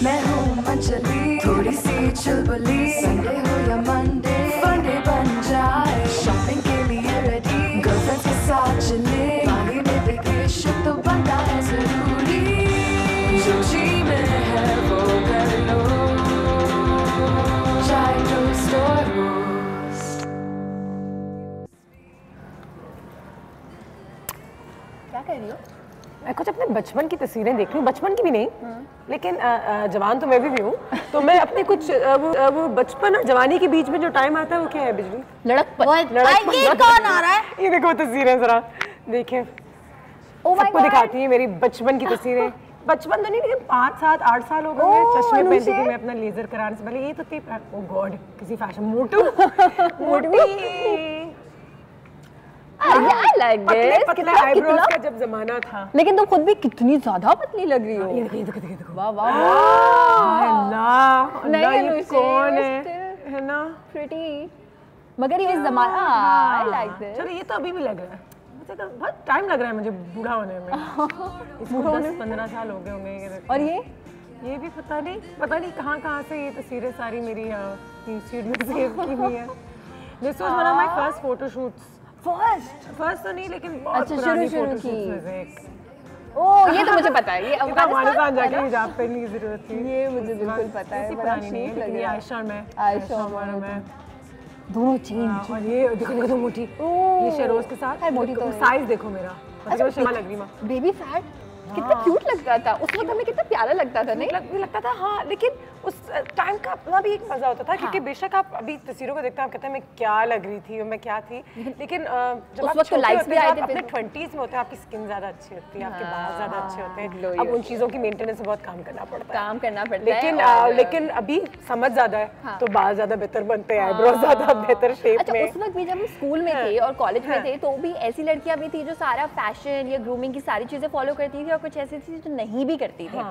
मैं हूँ मंचली, थोड़ी सी चुलबुली, संडे हो या मंडे, फंडे बन जाए, शॉपिंग के लिए रेडी, गर्लफ्रेंड्स के साथ चले, बाली में वेकेशन तो बनता है जरूरी, जो जी में है वो कर लो, चाय टोस्ट और रोस्ट। क्या कर रही हो? मैं कुछ अपने बचपन की तस्वीरें देख रही हूँ, बचपन की भी नहीं, लेकिन जवान तो मैं भी हूँ, तो मैं अपने कुछ वो बचपन और जवानी के बीच में जो टाइम आता है वो क्या है बिजली? लड़कपन। ये कौन आ रहा है? ये देखो तस्वीरें जरा देखें, सबको दिखाती है मेरी बचपन की तस्वीरें। बचपन तो नहीं, लेकिन 5, 7, 8 साल हो गए चश्मे पहनती थी मैं अपना लेजर कराने से पहले। ये तो थी ओह गॉड किसी फैशन मोटू मोटी पतले आईब्रोज का जब जमाना था। लेकिन तुम खुद भी कितनी ज्यादा पतली लग रही हो। ये देखो वाह वाह अल्लाह ये कौन है ना प्रिटी, मगर ये जमाना आई लाइक दिस। चलो ये तो अभी भी लग रहा है, मुझे तो बहुत टाइम लग रहा है मुझे बूढ़ा होने में। इसको 10-15 साल हो गए होंगे। और ये भी पता नहीं कहाँ से ये तस्वीरें सारी मेरी न्यूज़फीड में सेव की हुई है। This was one of my first photoshoots. First तो नहीं, लेकिन बहुत पुरानी फोटोशूट्स में से एक। ओह ये तो मुझे पता है, ये अफगानिस्तान जाके हिजाब पहनने की जरूरत थी। ये मुझे बिल्कुल पता है, बड़ा नहीं है, ये आयशा और मैं दोनों चेंज। और ये देखो मोटी, ये शेरोज के साथ मोटी तो साइज देखो मेरा, अच्छा शर्मा लग रही मां। बेबी फैट कितना क्यूट लगता था उस वक्त, हमें कितना प्यारा लगता था। नहीं लगता था हाँ, लेकिन उस टाइम का अपना भी एक मजा होता था, क्योंकि बेशक आप अभी तस्वीरों को देखते हैं आप कहते हैं मैं क्या लग रही थी और मैं क्या थी, लेकिन जब आप छोटे होते हैं अपने 20s में होते हैं आपकी स्किन ज्यादा अच्छी होती है, आपके बाल ज्यादा अच्छे होते हैं, अब उन चीजों की मेंटेनेंस में बहुत काम करना पड़ता है। लेकिन अभी समझ ज्यादा है तो बाल ज्यादा बेहतर बनते हैं, आईब्रोज ज्यादा बेहतर शेप में। उस वक्त भी जब हम स्कूल में थे और कॉलेज में थे तो भी ऐसी लड़कियां भी थी जो सारा फैशन या ग्रूमिंग की सारी चीजें फॉलो करती थी, और कुछ ऐसी थी जो नहीं भी करती थी।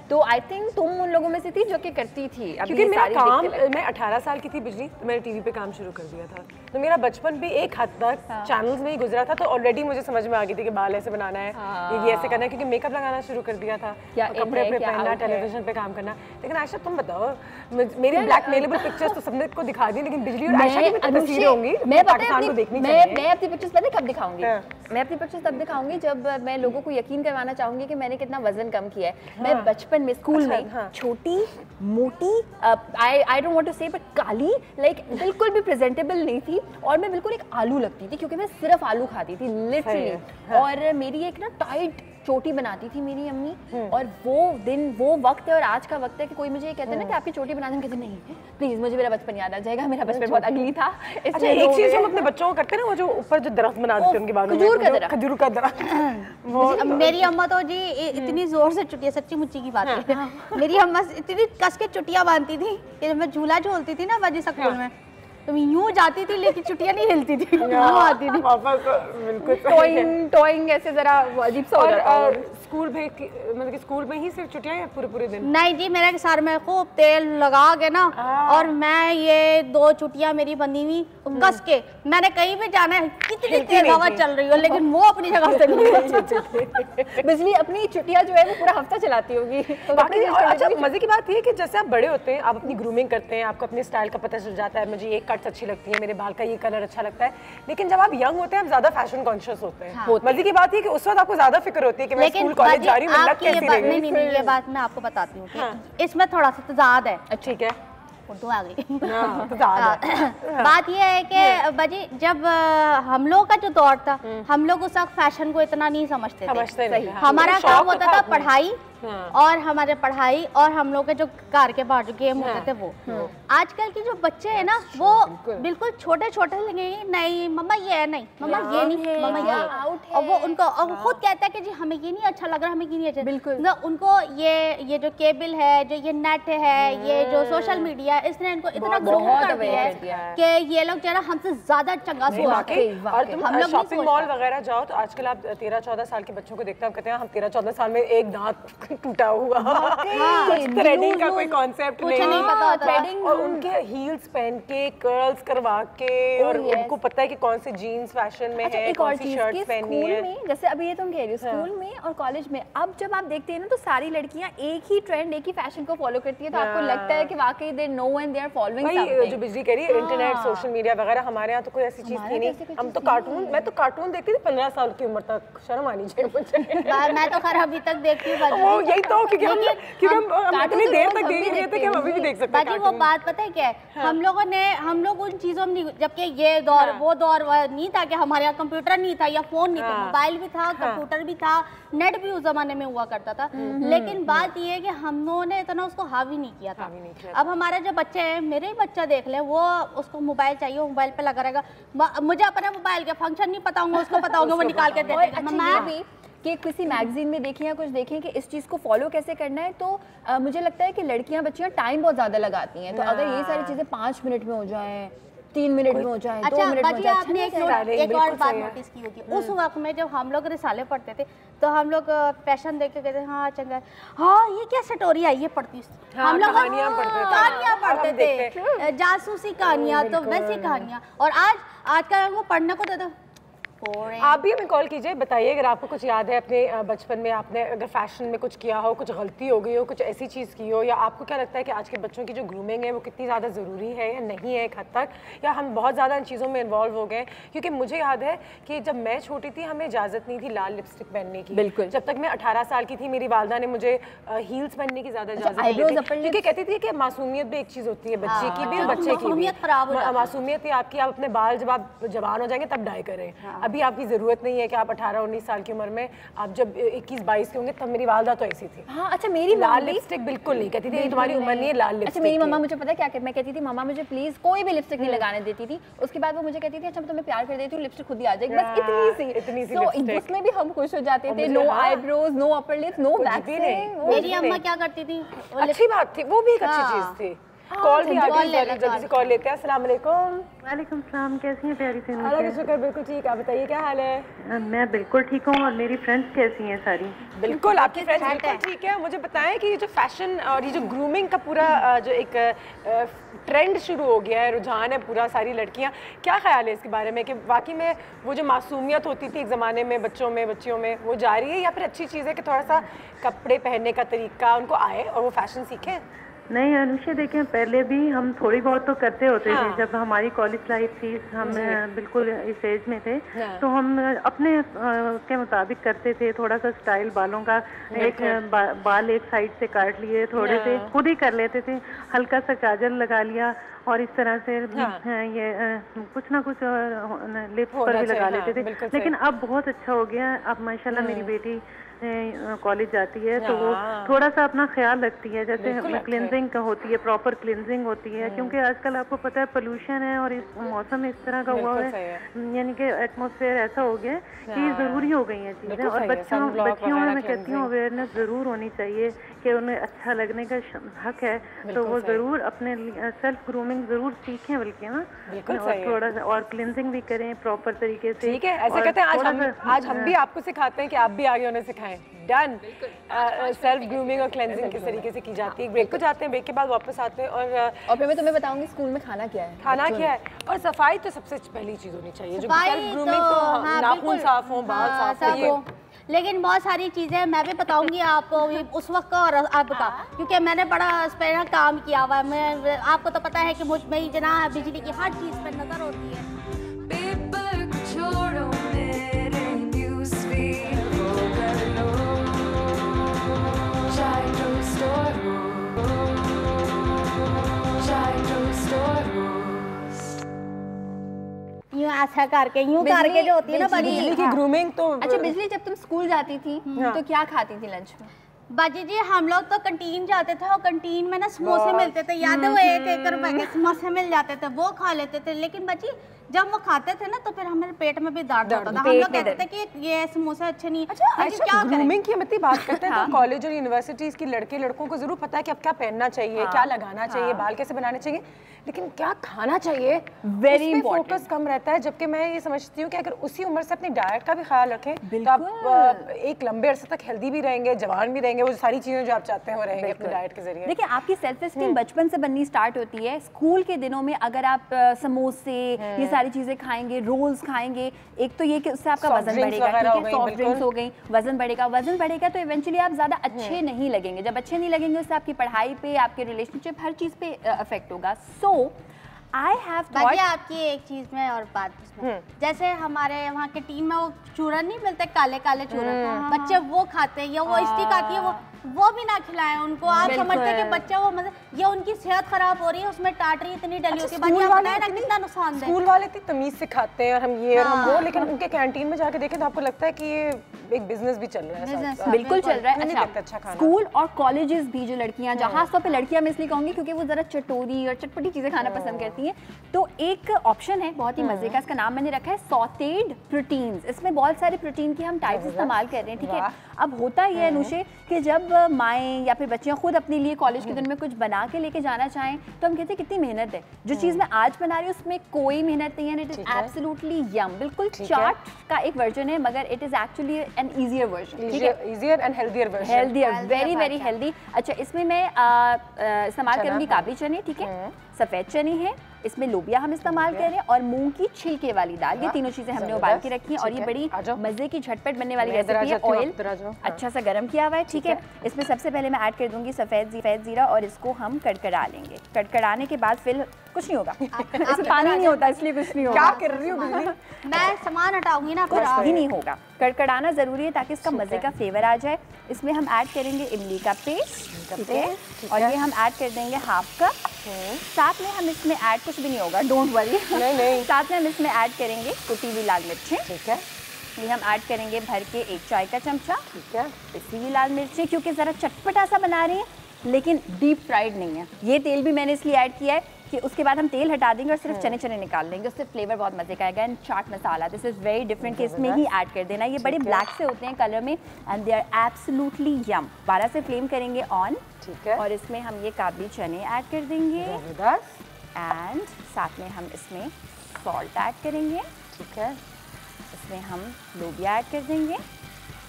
तो आई थिंक तुम उन लोगों में से थी जो कि करती थी। क्योंकि मेरा काम, मैं 18 साल की थी बिजली, तो मैंने टीवी पे काम शुरू कर दिया था, तो मेरा बचपन भी एक हद तक चैनल्स में ही गुजरा था, तो ऑलरेडी मुझे समझ में आ गई थी कि बाल ऐसे बनाना है, ये ऐसे करना है, क्योंकि मेकअप लगाना शुरू कर दिया था, कपड़े पहनना, टेलीविजन पे काम करना। लेकिन आयशा तुम बताओ, मेरी ब्लैकमेलेबल पिक्चर्स तो सबने को दिखा दी, लेकिन बिजली और आयशा की भी तस्वीरें होंगी पाकिस्तान को देखनी चाहिए। मैं अपनी पिक्चर्स पता कब दिखाऊंगी? मैं अपनी पिक्चर्स तब दिखाऊंगी जब मैं लोगों को यकीन करवाना चाहूंगी कि मैंने कितना वजन कम किया है। मैं बचपन में स्कूल में छोटी मोटी, आई डोंट वांट टू से बट काली, लाइक बिल्कुल भी प्रेजेंटेबल नहीं थी, और मैं बिल्कुल एक आलू लगती थी, क्योंकि मैं सिर्फ आलू खाती थी लिटरली। और मेरी एक ना टाइट चोटी बनाती थी मेरी अम्मी, और वो दिन वो वक्त है और आज का वक्त है कि कोई मुझे ये कहते हैं ना कि आपकी चोटी बना दें, कहते नहीं प्लीज मुझे मेरा बचपन याद आ जाएगा, मेरा बचपन बहुत अगली था। अच्छा एक चीज हम अपने बच्चों को करते हैं ना, वो जो ऊपर जो दरख्त बना देते हैं उनके बालों में, खजूर का दरख्त। मेरी अम्मा तो जी इतनी जोर से चुटिया, सच्ची मुच्ची की बात है, मेरी अम्मा इतनी कस के चुटिया बांधती थी कि जब मैं झूला झूलती थी ना बजी स्कूल में, तो मैं यूं जाती थी लेकिन चुटिया नहीं हिलती थी, यूं आती थी वापस। बिल्कुल टॉइंग ऐसे जरा अजीब सा हो जाता है। स्कूल में मतलब कि स्कूल में ही सिर्फ छुट्टियां या पूरे दिन? नहीं जी, मेरे सर में खूब तेल लगा के ना, और मैं ये 2 चुटियां मेरी बंधी हुई कस के, मैंने कहीं भी जाना है, कितनी तेज हवा चल रही हो लेकिन वो अपनी जगह से नहीं। बिजली अपनी चुटिया जो है वो पूरा हफ्ता चलाती होगी। बाकी अच्छा मजे की बात ये कि जैसे आप बड़े होते हैं आप अपनी ग्रूमिंग करते हैं, आपको अपने स्टाइल का पता चल जाता है, मुझे ये कट्स अच्छी लगती है, मेरे बाल का ये कलर अच्छा लगता है, लेकिन जब आप यंग होते हैं आप ज्यादा फैशन कॉन्शियस होते हैं। मजे की बात है कि उस वक्त आपको ज्यादा फिक्र होती है कि मैं स्कूल कॉलेज जा रही हूँ, लग कैसी रही। नहीं, ये बात मैं आपको बताती हूँ, इसमें थोड़ा सा तजाद है। ठीक है, उर्दू आ गई। बात यह है कि बाजी जब हम लोग का जो दौर था, हम लोग उस वक्त फैशन को इतना नहीं समझते थे। हमारा काम होता था पढ़ाई, और हमारे पढ़ाई और हम लोग के जो घर के बाहर जो गेम होते थे वो। आजकल के जो बच्चे हैं ना वो बिल्कुल छोटे छोटे लगे, नहीं मम्मा ये है, नहीं मम्मा ये नहीं, मम्मा ये, और वो उनको और खुद कहता है कि जी हमें ये नहीं अच्छा लग रहा, हमें ये नहीं अच्छा। बिल्कुल उनको ये जो केबल है, जो ये नेट है, ये जो सोशल मीडिया है, इसने इनको इतना ग्रो कर दिया है कि ये लोग जो है ना हमसे ज्यादा चंगा सोचते हैं। और तुम शॉपिंग मॉल वगैरह जाओ तो आजकल आप 13-14 साल के बच्चों को देखते हैं, कहते हैं हम 13-14 साल में एक दांत टूटा हुआ, थ्रेडिंग का कोई कॉन्सेप्ट नहीं पता था, और उनके हील्स पहन के कर्ल्स करवा के और उनको पता है कि कौन से जीन्स फैशन में है, कौन सी शर्ट्स पहननी है। जैसे अभी ये तुम कह रही हो स्कूल में और कॉलेज में, अब जब आप देखते हैं ना तो सारी लड़कियां एक ही ट्रेंड, एक ही फैशन को फॉलो करती है, तो आपको लगता है कि वाकई they know and they are following something. जो बिजली कह रही है इंटरनेट, सोशल मीडिया वगैरह, हमारे यहाँ तो कोई ऐसी चीज थी नहीं। हम तो कार्टून, मैं तो कार्टून देखती थी 15 साल की उम्र तक, शर्म आनी चाहिए मुझे। मैं तो खैर अभी तक देखती हूँ। वो यही तो क्योंकि हम इतनी देर तक देख रहे थे कि हम अभी भी देख सकते हैं। बाकी वो बात पता है क्या है, हम लोग उन चीजों में, जबकि ये दौर वो दौर नहीं था कि हमारे यहाँ कंप्यूटर नहीं था या फोन नहीं था, मोबाइल भी था, कंप्यूटर भी था, नेट भी उस जमाने में हुआ करता था, लेकिन बात ये है कि हम लोगों ने इतना उसको हावी नहीं किया था। अब हमारे जो बच्चे हैं, मेरे ही बच्चा देख ले, वो उसको मोबाइल चाहिए, मोबाइल पे लगा रहेगा। मुझे अपने मोबाइल के फंक्शन नहीं पता होंगे, उसको पता होंगे, वो निकाल के दे देगा। मैं भी कि किसी मैगजीन में देखें या कुछ देखें कि इस चीज़ को फॉलो कैसे करना है, तो मुझे लगता है कि लड़कियां बच्चियां टाइम बहुत ज़्यादा लगाती हैं। तो अगर ये सारी चीज़ें 5 मिनट में हो जाएं, 3 मिनट में हो जाए, 2 मिनट में हो जाए। आपने एक और बात नोटिस की होगी, उस वक्त में जब हम लोग रिसाले पढ़ते थे तो हम लोग फैशन देख के कहते हाँ चंगा, हाँ ये क्या स्टोरी आई है पढ़ती, हम लोग कहानियाँ पढ़ते थे, जासूसी कहानियाँ, तो वैसी कहानियाँ। और आजकल हमको पढ़ने को देते। आप भी हमें कॉल कीजिए, बताइए अगर आपको कुछ याद है अपने बचपन में, आपने अगर फैशन में कुछ किया हो, कुछ गलती हो गई हो, कुछ ऐसी चीज़ की हो, या आपको क्या लगता है कि आज के बच्चों की जो ग्रूमिंग है वो कितनी ज़्यादा ज़रूरी है या नहीं है एक हद तक, या हम बहुत ज़्यादा इन चीज़ों में इन्वॉल्व हो गए। क्योंकि मुझे याद है कि जब मैं छोटी थी हमें इजाज़त नहीं थी लाल लिपस्टिक पहनने की। बिल्कुल। जब तक मैं 18 साल की थी मेरी वालदा ने मुझे हील्स पहनने की ज़्यादा इजाज़त दी, क्योंकि कहती थी कि मासूमियत भी एक चीज़ होती है, बच्चे की भी और बच्चे की भी। मासूमियत ही आपकी, आप अपने बाल जब आप जवान हो जाएंगे तब डाई करें, अभी आपकी ज़रूरत नहीं है कि आप 18-19 साल की उम्र में, आप जब 21-22 के होंगे तब मेरी वालदा तो ऐसी थी। हाँ अच्छा, मेरी लाल लिपस्टिक बिल्कुल नहीं, कहती थी तुम्हारी उम्र नहीं है लाल लिपस्टिक। अच्छा मेरी मम्मा मुझे पता है क्या कहती, मैं कहती थी मम्मा मुझे प्लीज कोई भी लिपस्टिक नहीं लगाने देती थी। उसके बाद वो मुझे कहती थी अच्छा मैं तुम्हें प्यार कर देती हूँ, लिपस्टिक खुद ही आ जाएगी, बस इतनी सी। तो उसमें भी हम खुश हो जाते थे, no eyebrows, no upper lips, no waxing. मेरी अम्मा क्या करती थी, अच्छी बात थी, वो भी एक अच्छी चीज थी। कॉल भी आ गई, जल्दी से कॉल लेते हैं। अस्सलाम वालेकुम। वालेकुम सलाम, कैसी हैं प्यारी सी? अल्लाह का शुक्र, बिल्कुल ठीक। आप बताइए क्या हाल है? मैं बिल्कुल ठीक हूँ, और मेरी फ्रेंड्स कैसी हैं सारी? बिल्कुल, आपकी फ्रेंड्स बिल्कुल ठीक है। मुझे बताएं कि ये जो फैशन और ये जो ग्रूमिंग का पूरा जो एक ट्रेंड शुरू हो गया है, रुझान है पूरा, सारी लड़कियाँ, क्या ख्याल है इसके बारे में कि वाकई में वो जो मासूमियत होती थी एक ज़माने में बच्चों में, बच्चियों में, वो जारी है, या फिर अच्छी चीज़ है कि थोड़ा सा कपड़े पहनने का तरीका उनको आए और वो फैशन सीखें? नहीं अनुषा, देखें पहले भी हम थोड़ी बहुत तो करते होते थे। जब हमारी कॉलेज लाइफ थी, हम बिल्कुल इस एज में थे, तो हम अपने के मुताबिक करते थे। थोड़ा सा स्टाइल बालों का, एक बाल एक साइड से काट लिए, थोड़े से खुद ही कर लेते थे, हल्का सा काजल लगा लिया, और इस तरह से ये कुछ ना कुछ लिप्स पर भी लगा लेते थे। लेकिन अब बहुत अच्छा हो गया। अब माशाल्लाह मेरी बेटी कॉलेज जाती है तो वो थोड़ा सा अपना ख्याल रखती है, जैसे क्लिनजिंग का होती है, प्रॉपर क्लिनजिंग होती है, क्योंकि आजकल आपको पता है पोल्यूशन है और इस मौसम इस तरह का हुआ है, यानी कि एटमॉस्फेयर ऐसा हो गया कि ज़रूरी हो गई हैं चीज़ें। और बच्चियों में मैं कहती हूँ अवेयरनेस ज़रूर होनी चाहिए कि उन्हें अच्छा लगने का हक है, तो वो ज़रूर अपने सेल्फ ग्रूमिंग ज़रूर सीखें, बल्कि ना, और थोड़ा सा और क्लिनजिंग भी करें प्रॉपर तरीके से। ठीक है, ऐसे कहते हैं आज हम भी आपको सिखाते हैं कि आप भी आगे उन्हें सिखाएं। डन। सेल्फ ग्रूमिंग और क्लेंजिंग किस तरीके से की जाती है। ब्रेक को जाते हैं, ब्रेक के बाद वापस आते हैं और फिर मैं तुम्हें बताऊंगी स्कूल में खाना क्या है, खाना क्या है, और सफाई तो सबसे पहली चीज होनी चाहिए। जो सेल्फ ग्रूमिंग तो नाखून साफ हो, बाल साफ हो, लेकिन बहुत सारी चीज़ें मैं भी बताऊंगी आपको उस वक्त का और अब का, क्योंकि मैंने बड़ा इस पर काम किया हुआ है। मैं आपको तो पता है कि मुझ में ही जना बिजली की हर चीज़ पर नजर होती है। यूं ऐसा करके जो होती है ना बिजली की ग्रूमिंग। तो अच्छा बिजली, जब तुम स्कूल जाती थी तो क्या खाती थी लंच में? बाजी जी हम लोग तो कंटीन जाते थे, और कंटीन में ना समोसे मिलते थे, याद है वो 1-1 रुपए के समोसे मिल जाते थे, वो खा लेते थे। लेकिन बाजी जब वो खाते थे ना तो फिर हमारे पेट में भी दर्द होता था। हम लोग कहते थे कि ये समोसे अच्छे नहीं। अच्छा, ग्रूमिंग की हम इतनी बात करते हैं तो कॉलेज और यूनिवर्सिटीज की लड़कों को जरूर पता है कि अब क्या पहनना चाहिए, क्या लगाना चाहिए, बाल कैसे बनाने चाहिए, लेकिन क्या खाना चाहिए वेरी इंपॉर्टेंट, फोकस कम रहता है। जबकि मैं ये समझती हूँ कि अगर उसी उम्र से अपनी डाइट का भी ख्याल रखें तो आप एक लंबे अरसे तक हेल्दी भी रहेंगे, जवान भी रहेंगे, वो सारी चीजें जो आप चाहते हैं वो रहेंगे अपनी डाइट के जरिए। देखिए, आपकी सेल्फ एस्टीम बचपन से बननी स्टार्ट होती है। स्कूल के दिनों में अगर आप समोसे ये सारी चीजें खाएंगे, रोल्स खाएंगे, एक तो ये कि उससे आपका वजन बढ़ेगा, ठीक है, सॉफ्ट ड्रिंक्स हो गई, वजन बढ़ेगा तो इवेंचुअली आप ज्यादा अच्छे नहीं लगेंगे। जब अच्छे नहीं लगेंगे उससे आपकी पढ़ाई पे, आपके रिलेशनशिप, हर चीज पे इफेक्ट होगा। सो I have thought आपकी एक चीज में और बात, जैसे हमारे वहाँ के टीम में वो चूरन नहीं मिलते, काले काले चूरन, बच्चे वो खाते हैं, या वो स्टिक आती है वो भी ना खिलाएं उनको। आप समझते हैं कि बच्चा वो मतलब ये उनकी सेहत खराब हो रही है, उसमें टाटरी इतनी डली होती है, कितना नुकसान है। स्कूल वाले इतनी तमीज सिखाते हैं और हम ये और हम वो, लेकिन उनके कैंटीन में जाके देखें तो आपको लगता है कि ये एक बिजनेस भी चल रहा है। बिल्कुल चल रहा है। अच्छा, स्कूल और कॉलेजेस भी जो लड़कियां, जहाँ खास तौर पे लड़कियां मैं इसलिए कहूंगी क्योंकि वो जरा चटोरी और चटपटी चीजें खाना पसंद करती हैं, तो एक ऑप्शन है बहुत ही मजे का, इसका नाम मैंने रखा है सॉटेड प्रोटीन्स। इसमें बहुत सारे प्रोटीन की हम टाइप्स इस्तेमाल कर रहे हैं, ठीक है। अब होता ये है अनुषे कि जब माएँ या फिर बच्चियाँ खुद अपने लिए कॉलेज के दिन में कुछ बना के लेके जाना चाहें तो हम कहते हैं कितनी मेहनत है। जो चीज़ मैं आज बना रही हूँ उसमें कोई मेहनत नहीं है, इट इज एब्सोल्युटली यम, बिल्कुल चाट का एक वर्जन है, मगर it is actually an easier version, ठीक है, easier and healthier version, healthier, very very healthy. अच्छा, इसमें मैं इस्तेमाल करूँगी काबली चने, ठीक है, सफ़ेद चने हैं, इसमें लोबिया हम इस्तेमाल कर रहे हैं, और मूंग की छिलके वाली दाल। ये तीनों चीजें हमने उबाल के रखी हैं और ये बड़ी मजे की झटपट बनने वाली रेसिपी है। ऑयल अच्छा सा गर्म किया हुआ है, ठीक है। इसमें सबसे पहले मैं ऐड कर दूंगी सफेद जीरा और इसको हम कड़कड़ा लेंगे। कड़कड़ाने के बाद फिर कुछ नहीं होगा, इसमें पानी नहीं होता इसलिए कुछ नहीं होगा। क्या कर रही हूँ मैं सामान हटाऊंगी ना, कुछ भी नहीं होगा। कड़कड़ाना जरूरी है ताकि इसका मजे का फ्लेवर आ जाए। इसमें हम ऐड करेंगे इमली का पेस्ट, ठीक है, और ये हम ऐड कर देंगे हाफ कप। साथ में हम इसमें ऐड, कुछ भी नहीं होगा, डोंट वरी, नहीं। साथ में हम इसमें ऐड करेंगे कुटी हुई लाल मिर्चें, ठीक है, ये हम ऐड करेंगे भर के 1 चाय का चमचा, ठीक है, पिसी हुई लाल मिर्चें, क्योंकि ज़रा चटपटा सा बना रहे हैं लेकिन डीप फ्राइड नहीं है। ये तेल भी मैंने इसलिए ऐड किया है कि उसके बाद हम तेल हटा देंगे और सिर्फ चने निकाल लेंगे, उससे फ्लेवर बहुत मजे का आएगा। And chaat masala, this is very different, कि इसमें ही ऐड कर देना। ये बड़े ब्लैक से होते हैं कलर में एंड दे आर एब्सोल्युटली यम। 12 से फ्लेम करेंगे ऑन, ठीक है, और इसमें हम ये काबली चने ऐड कर देंगे एंड साथ में हम इसमें सॉल्ट ऐड करेंगे, ठीक है, इसमें हम लोबिया ऐड कर देंगे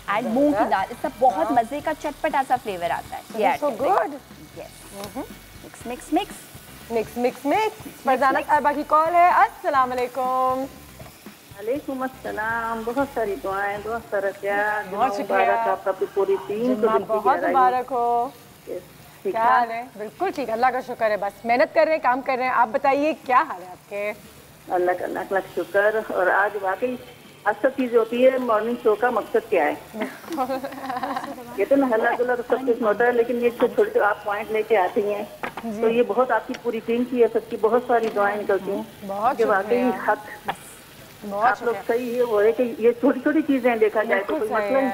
एंड मूंग की दाल। इसका बहुत मजे का चटपटा सा फ्लेवर आता है। ये so good, yes, mix. Farzana साहिबा की कॉल है। अस्सलाम वालेकुम। वालेकुम अस्सलाम। बहुत सारी दुआएं, बहुत सारा प्यार, बहुत शुक्रिया आपका, पूरी टीम को बहुत मुबारक हो। क्या हाल है? बिल्कुल ठीक, अल्लाह का शुक्र है, बस मेहनत कर रहे हैं, काम कर रहे हैं। आप बताइए क्या हाल है आपके? अल्लाह का लाख लाख शुक्र। और आज वाकई अक्सर चीज होती है, मॉर्निंग शो का मकसद क्या है? ये तो हल्ला गुल्ला तो सब कुछ होता है, लेकिन ये छोटे आप पॉइंट लेके आती हैं तो ये बहुत आपकी पूरी टीम की है, सबकी बहुत सारी दुआएं निकलती हैं कि वाकई हक आप लोग सही है। वो है कि ये छोटी छोटी चीजें देखा जाए तो कोई मसला नहीं,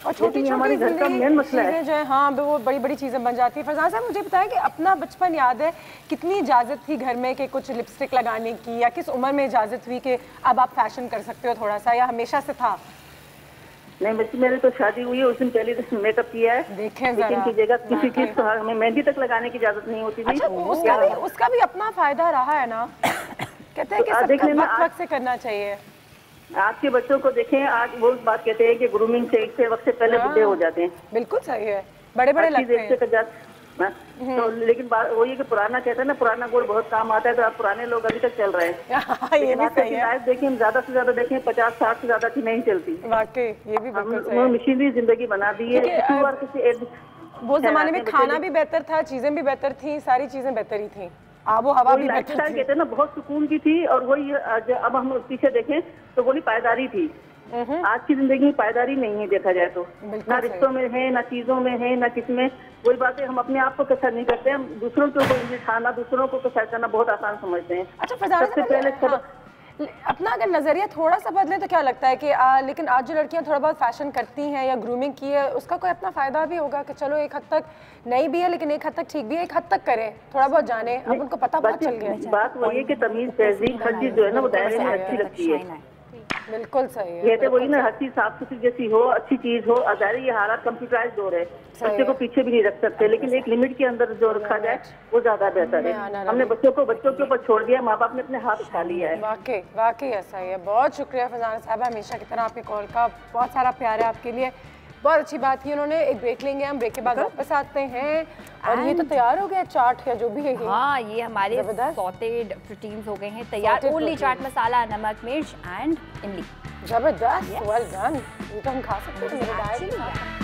और छोटी हमारे घर का मेन मसला है जो है, हाँ वो बड़ी बड़ी चीज़ें बन जाती है। फरजाना साहब, मुझे बताया कि अपना बचपन याद है, कितनी इजाज़त थी घर में कि कुछ लिपस्टिक लगाने की, या किस उम्र में इजाज़त हुई कि अब आप फैशन कर सकते हो थोड़ा सा, या हमेशा से था? नहीं बच्ची, मेरी तो शादी हुई है, उस दिन पहले दिन मेकअप किया है, लेकिन की जगह किसी चीज को हमें मेहंदी तक लगाने की इजाजत नहीं होती थी। अच्छा, उसका भी अपना फायदा रहा है ना, कहते हैं कि सबका वक्त से करना चाहिए। आज के बच्चों को देखें, आज वो बात कहते हैं कि ग्रूमिंग से वक्त से पहले बुढ़े हो जाते हैं। बिल्कुल सही है, बड़े लगते हैं। तो लेकिन वो ये कि पुराना कहते हैं ना, पुराना गुड़ बहुत काम आता है, तो आप पुराने लोग अभी तक चल रहे हैं। ये भी सही है। देखिए, ज्यादा से ज्यादा देखें 50-60 से ज्यादा की नहीं चलती। वाकई ये भी वो मशीनरी जिंदगी बना दी है। वो जमाने में खाना भी बेहतर था, चीजें भी बेहतर थी, सारी चीजें बेहतर ही थी, आबो हवा भी बेहतर थी, कहते हैं ना, बहुत सुकून की थी। और वही अब हम पीछे देखें तो वही पायदारी थी। आज की जिंदगी में पायदारी नहीं है देखा जाए तो, ना रिश्तों में है, ना चीजों में है, ना किसमें। वही बात है, हम अपने आप को कसर नहीं करते, हम दूसरों के ऊपर उठाना, दूसरों को कसर करना बहुत आसान समझते हैं। अच्छा, सबसे पहले अपना अगर नज़रिया थोड़ा सा बदले तो क्या लगता है कि लेकिन आज जो लड़कियां थोड़ा बहुत फैशन करती हैं या ग्रूमिंग की है, उसका कोई अपना फ़ायदा भी होगा कि चलो एक हद तक नहीं भी है लेकिन एक हद तक ठीक भी है, एक हद तक करें, थोड़ा बहुत जाने, अब उनको पता बहुत चल गया। बात वही है कि तमीज़ तहजीब हर चीज़ जो है ना वो दायरे में अच्छी लगती है। बिल्कुल सही है। ये तो वही ना, हर चीज साफ सुथरी जैसी हो, अच्छी चीज हो। अगर ये हालात कंप्यूटराइज्ड हो रहे, बच्चे को पीछे भी नहीं रख सकते, लेकिन एक लिमिट के अंदर जो रखा जाए वो ज्यादा बेहतर है। हमने बच्चों के ऊपर छोड़ दिया, माँ बाप ने अपने हाथ उठा लिया है। वाकई ऐसा ही है। बहुत शुक्रिया फरजाना साहबा, हमेशा की तरह आपके कॉल का बहुत सारा प्यार है आपके लिए। बहुत अच्छी बात की उन्होंने। एक ब्रेक लेंगे हम, ब्रेक के बाद वापस आते हैं। और ये तो तैयार हो गया चाट या जो भी है। हाँ, ये हमारे सॉटेड प्रोटीन्स हो गए हैं तैयार। ओनली चाट मसाला, नमक, मिर्च एंड इमली। जबरदस्त, वेल डन। ये तो हम खा सकते हैं।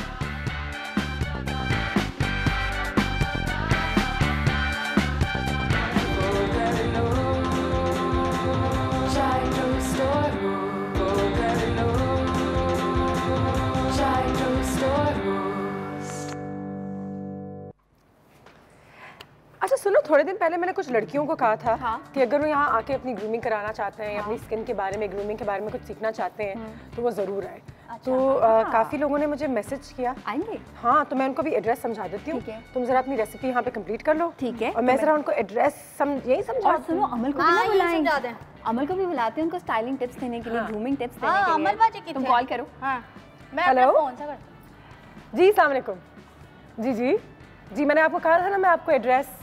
अच्छा सुनो, थोड़े दिन पहले मैंने कुछ लड़कियों को कहा था कि अगर वो यहाँ आके अपनी ग्रूमिंग कराना चाहते हैं, अपनी स्किन के बारे में, ग्रूमिंग के बारे में कुछ सीखना चाहते हैं तो वो ज़रूर आए। तो काफ़ी लोगों ने मुझे मैसेज किया। आएंगे? हाँ, तो मैं उनको भी एड्रेस समझा देती हूँ। तुम ज़रा अपनी रेसिपी यहाँ पे कंप्लीट कर लो। ठीक है। और मैं ज़रा उनको एड्रेस यही समझा। सुनो, अमल को भी बुलाएं। अमल को भी बुलाते हैं उनको स्टाइलिंग टिप्स देने के लिए, ग्रूमिंग टिप्स देने के लिए। अमल बाजी तुम कॉल करो। हेलो जी, अस्सलाम वालेकुम। जी मैंने आपको कहा था ना, मैं आपको एड्रेस।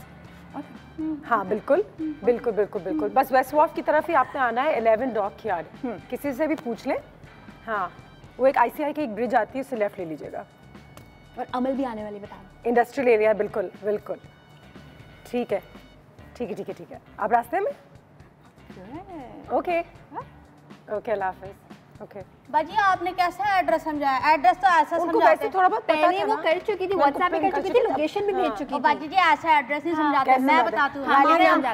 हाँ बिल्कुल बिल्कुल बिल्कुल बिल्कुल। बस वेस्ट वॉफ की तरफ ही आपने आना है, 11 डॉक यार्ड। किसी से भी पूछ लें। हाँ, वो एक ICI की एक ब्रिज आती है, उससे लेफ्ट ले लीजिएगा। और अमल भी आने वाली बताओ। इंडस्ट्रियल एरिया, बिल्कुल बिल्कुल। ठीक है ठीक है ठीक है ठीक है। आप रास्ते में? ओके ओके, अल्लाह हाफिज़। ओके बाजी, आपने कैसे एड्रेस समझाया? एड्रेस तो ऐसा समझाते हैं। थोड़ा बहुत पहले वो कर चुकी थी, व्हाट्सएप पे कर चुकी थी, लोकेशन भी भेज चुकी थी। बाजी जी ऐसा एड्रेस नहीं समझाते। मैं बताती हूँ, हमारे हम सब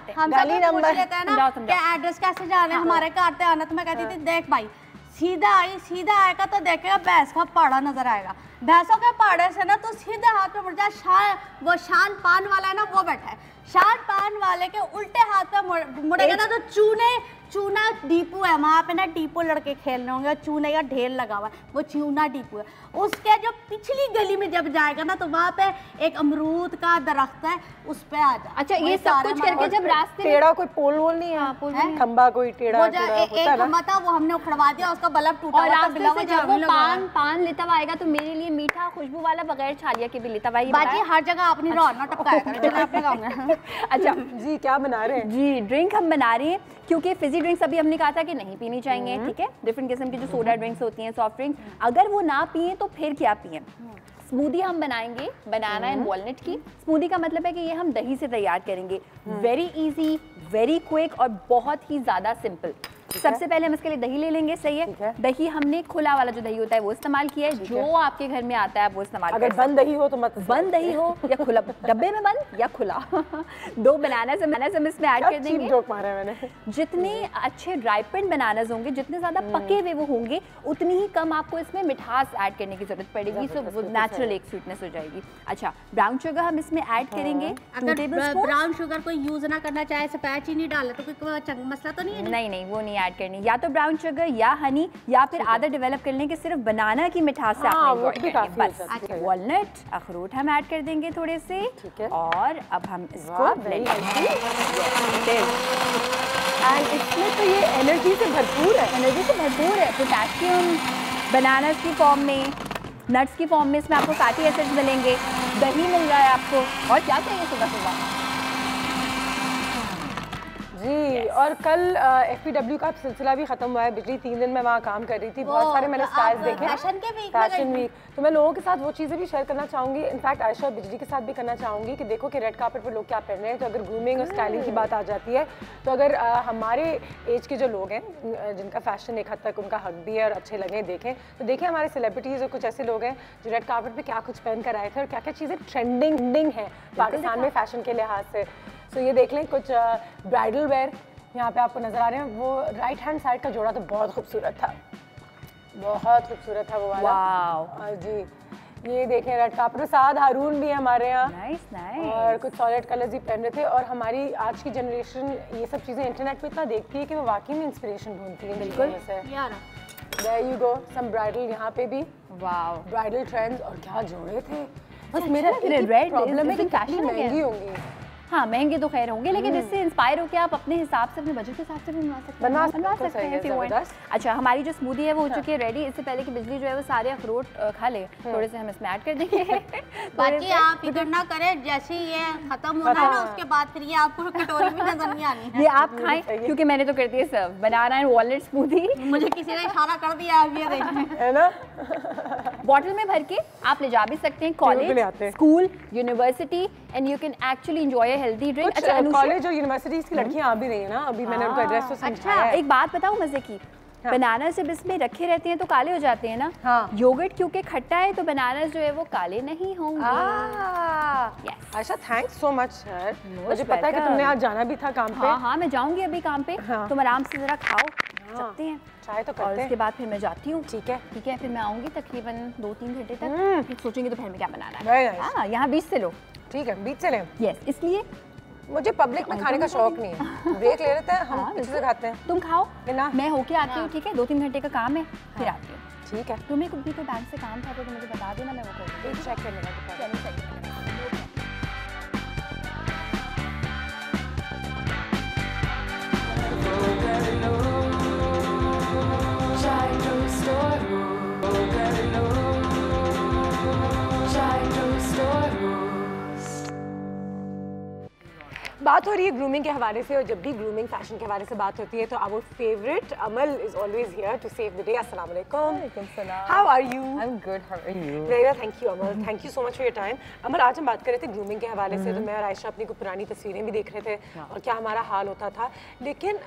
पूछ लेते हैं ना कि एड्रेस कैसे जाना है, हमारे घर पे आना। तो मैं कहती थी देख भाई, सीधा आएगा तो देखेगा भैंस का पाड़ा नजर आएगा। भैंसों के पाड़े से ना तो सीधे हाथ पे मुड़ जाए। वो शान पान वाला है ना, वो बैठा है। शान पान वाले के उल्टे हाथ पे मुड़ेगा ना तो चूना डीपू है वहाँ पे ना, डीपू लड़के खेल रहे होंगे, चूने का ढेर लगा हुआ है, वो चूना डीपू है। उसके जो पिछली गली में जब जाएगा ना तो वहाँ पे एक अमरूद का दरख्त है, उस पे आ जाए। अच्छा, ये सब कुछ करके जब रास्ते में टेढ़ा कोई पोल वोल नहीं है, खंबा कोई टेढ़ा एक खंबा था, वो हमने उखड़वा दिया, उसका बल्ब टूटा। और रास्ते से जब वो पान लेता हुआ आएगा तो मेरे लिए मीठा खुशबू वाला बगैर छालिया के भी लेता हुआ। बाजी हर जगह अपनी रोना टपकाया करें। अच्छा जी, क्या बना रहे हैं? जी, ड्रिंक हम बना रहे हैं क्योंकि फिजी ड्रिंक्स अभी हमने कहा था कि नहीं पीनी चाहिए। ठीक है, डिफरेंट किस्म की जो सोडा ड्रिंक्स होती हैं, सॉफ्ट ड्रिंक्स, अगर वो ना पिए तो फिर क्या पिए। स्मूदी हम बनाएंगे बनाना एंड वॉलनट की। स्मूदी का मतलब है कि ये हम दही से तैयार करेंगे। वेरी इजी, वेरी क्विक और बहुत ही ज़्यादा सिंपल। सबसे पहले हम इसके लिए दही ले लेंगे। सही है। दही हमने खुला वाला जो दही होता है वो इस्तेमाल किया है। जो आपके घर में आता है वो इस्तेमाल। अगर बंद दही हो तो मत। बंद दही हो या खुला, डब्बे में बंद या खुला। 2 बनाना हम इसमें ऐड कर देंगे। जोक मारा है मैंने। जितने अच्छे ड्राइपेंड बनानास होंगे, जितने ज्यादा पके हुए वो होंगे, उतनी ही कम आपको इसमें मिठास ऐड करने की जरूरत पड़ेगी। सो वो नेचुरल एक स्वीटनेस हो जाएगी। अच्छा, ब्राउन शुगर हम इसमें ऐड करेंगे। अगर ब्राउन शुगर कोई यूज ना करना चाहे, सफेद चीनी डाले तो कोई मसला तो नहीं है? नहीं, वो नहीं ऐड करनी। या तो ब्राउन शुगर या हनी, या फिर आदत डेवलप कर लें कि सिर्फ बनाना की मिठास से आपने एंजॉय करनी है बस। वॉलनट, अखरोट हम ऐड कर देंगे थोड़े से। और अब हम इसको ब्लेंड करेंगे। एंड इसमें तो ये एनर्जी से भरपूर है। पोटेशियम बनानास की फॉर्म में, नट्स की फॉर्म में इसमें आपको फैटी एसिड्स मिलेंगे, दही मिल रहा है आपको। और क्या चाहिए सुबह? जी, और कल FPW का सिलसिला भी खत्म हुआ है। पिछली 3 दिन में वहाँ काम कर रही थी। बहुत सारे मैंने स्टाइल्स देखे, फैशन वीक। तो मैं लोगों के साथ वो चीज़ें भी शेयर करना चाहूँगी। इनफैक्ट आयशा और बिजली के साथ भी करना चाहूँगी कि देखो कि रेड कार्पेट पर लोग क्या पहन रहे हैं। तो अगर ग्रूमिंग और स्टाइलिंग की बात आ जाती है तो अगर हमारे एज के जो लोग हैं जिनका फैशन एक हद तक उनका हक भी है और अच्छे लगे देखें, तो देखें हमारे सेलिब्रिटीज़ और कुछ ऐसे लोग हैं जो रेड कार्पेट पर क्या कुछ पहन कर आए थे और क्या क्या चीज़ें ट्रेंडिंग हैं पाकिस्तान में फैशन के लिहाज से। तो ये देख लें, कुछ ब्राइडल वेयर यहाँ पे आपको नज़र आ रहे हैं। वो राइट हैंड साइड का जोड़ा तो बहुत खूबसूरत था, वो वाला। जी, ये देखें रेड कार्पेट, साद हारून भी है हमारे यहाँ। Nice nice. और कुछ सॉलिड कलर्स ही पहन रहे थे। और हमारी आज की जनरेशन ये सब चीज़ें इंटरनेट पे इतना देखती है कि वो वाकई में इंस्पिरेशन ढूंढती है। बिल्कुल से। There you go, some bridal यहाँ पे भी। वाओ, ब्राइडल ट्रेंड्स और क्या जोड़े थे। बस मेरा रेड प्रॉब्लम है कि फैशन महंगी होंगी। हाँ महंगे तो खैर होंगे, लेकिन इससे इंस्पायर होकर आप अपने हिसाब से, अपने बजट के हिसाब से भी बनवा सकते हैं। अच्छा, हमारी जो स्मूदी है वो हो चुकी है रेडी। इससे पहले कि बिजली जो है वो सारे अखरोट खा ले, थोड़े से हम इसमें ऐड कर देंगे। बाकी आप फिक्र ना करें, जैसे ये खत्म होना है ना उसके बाद फिर ये आपको कटोरी में नजर नहीं आनी है। ये आप खाएं, क्योंकि मैंने तो कर दिया सर्व, बनाना एंड वॉलनट स्मूदी। मुझे किसी ने इशारा कर दिया, आप ये देखें, है ना। बॉटल में भर के आप ले जा भी सकते हैं college, school, university, and you can actually enjoy a healthy drink. अच्छा, कॉलेज और यूनिवर्सिटीज की लड़कियां आ भी रही है ना अभी, मैंने उनका एड्रेस तो समझाया है। एक बात बताऊं मजे की, बनानास जब इसमें रखे रहते हैं तो काले हो जाते हैं ना। योगर्ट क्योंकि खट्टा है तो बनानास जो है वो काले नहीं होंगे। आयशा, थैंक्स सो मच यार, मुझे पता है कि तुमने आज जाना भी था काम पे। हाँ, मैं जाऊंगी अभी काम पे। तुम आराम से जरा खाओ, सकते हैं चाय तो करते हैं। और उसके बाद फिर मैं जाती हूँ। ठीक है, ठीक है। फिर मैं आऊंगी तकरीबन 2-3 घंटे तक, फिर सोचेंगे दोपहर में क्या बनाना है। हाँ, यहाँ बीच से लो। ठीक है, बीच से लें। यस, इसलिए मुझे पब्लिक में खाने का शौक नहीं है। ब्रेक ले लेते हैं, हम पीछे से खाते हैं। तुम खाओ, मैं होके आती हूँ। ठीक है, 2-3 घंटे का काम है, फिर आती हूँ। ठीक है, तुम्हें भी कोई बैंक से काम था तो मुझे बता देना, मैं वो कर दूँगी। चेक करने का। बात हो रही है ग्रूमिंग के हवाले से, और जब भी ग्रूमिंग फैशन के हवाले से बात होती है तो our favourite Amal is always here to save the day. अस्सलाम वालेकुम। How are you? I am good, how are you? Very well, thank you Amal, thank you so much for your time. Amal, आज हम बात कर रहे थे ग्रूमिंग के हवाले से, तो मैं और आयशा अपनी कुछ पुरानी तस्वीरें भी देख रहे थे और क्या हमारा हाल होता था। लेकिन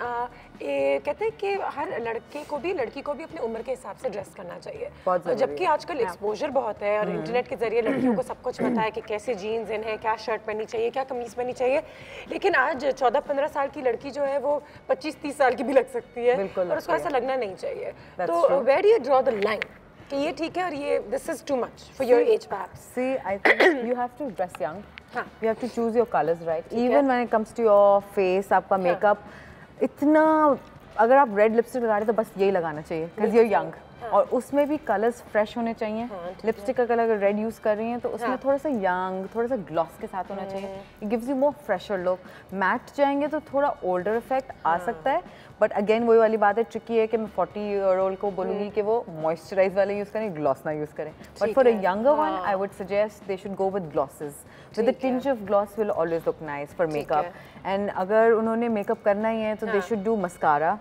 कहते हैं कि हर लड़के को भी लड़की को भी अपनी उम्र के हिसाब से ड्रेस करना चाहिए, जबकि आजकल एक्सपोजर बहुत है और इंटरनेट के जरिए लड़कियों को सब कुछ पता है कि कैसे जीन्स इन है, क्या शर्ट पहननी चाहिए, क्या कमीज पहननी चाहिए। लेकिन आज 14-15 साल की लड़की जो है वो 25-30 साल की भी लग सकती है, और उसको ऐसा लगना नहीं चाहिए। तो where do you draw the line कि ये ठीक है और ये this is too much for your age perhaps? See, I think you have to dress young. You have to choose your colors right. Even when it comes to your face, आपका makeup, इतना अगर आप red lipstick लगा रहे तो बस यही लगाना चाहिए because you're young. और उसमें भी कलर्स फ्रेश होने चाहिए। लिपस्टिक का कलर अगर रेड यूज़ कर रही हैं तो उसमें थोड़ा सा यंग, थोड़ा सा ग्लॉस के साथ होना चाहिए। It gives you more fresher look. Matte जाएंगे तो थोड़ा ओल्डर इफेक्ट आ सकता है, बट अगेन वही वाली बात है, ट्रिकी है कि मैं 40-year-old को बोलूँगी कि वो मॉइस्चराइज वाले यूज़ करें, ग्लॉस ना यूज़ करें। But for a younger one I would suggest they should go with glosses. With a tinge of gloss will always look nice for makeup. And अगर उन्होंने मेकअप करना ही है तो they should do mascara,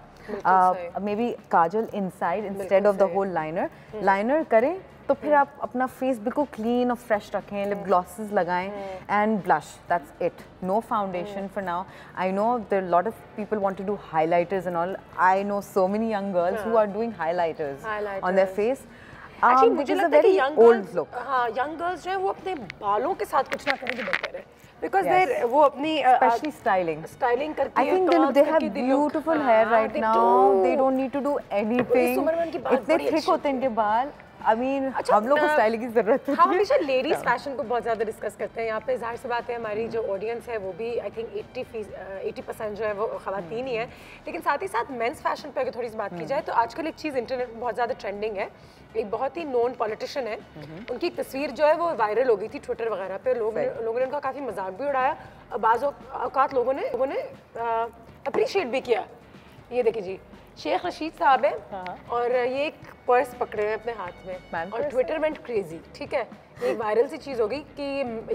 maybe Kajal inside instead of the whole liner. Liner करें तो फिर आप अपना फेस बिल्कुल क्लीन और फ्रेश रखें, लिप ग्लॉसेस लगाएं and blush, that's it. No foundation for now. I know there are lot of people want to do highlighters and all. I know so many young girls who are doing highlighters on their face. Actually, मुझे लगता है कि young girls जो है वो अपने बालों के साथ कुछ ना करें तो बेहतर है, because वो अपनी especially styling करती है। I think they have beautiful hair right now. They don't need to do anything. इतने thick होते हैं इनके बाल। I mean, हम लोग को स्टाइलिंग की जरूरत है। हम हमेशा लेडीज फैशन को बहुत ज़्यादा डिस्कस करते हैं यहाँ पे। जाहिर सी बात है हमारी जो ऑडियंस है वो भी आई थिंक 80% जो है वो ख़वातीन ही है। लेकिन साथ ही साथ मेंस फैशन पे अगर थोड़ी सी बात की जाए तो आजकल एक चीज़ इंटरनेट में बहुत ज़्यादा ट्रेंडिंग है। एक बहुत ही नोन पॉलिटिशियन है, उनकी तस्वीर जो है वो वायरल हो गई थी ट्विटर वगैरह पे। लोगों ने उनका काफ़ी मजाक भी उड़ाया, बाज़ औक़ात लोगों ने अप्रिशिएट भी किया। ये देखिए जी, शेख रशीद साहब है और ये एक पर्स पकड़े हैं अपने हाथ में और ट्विटर वेंट क्रेजी। ठीक है, एक वायरल सी चीज़ हो गई कि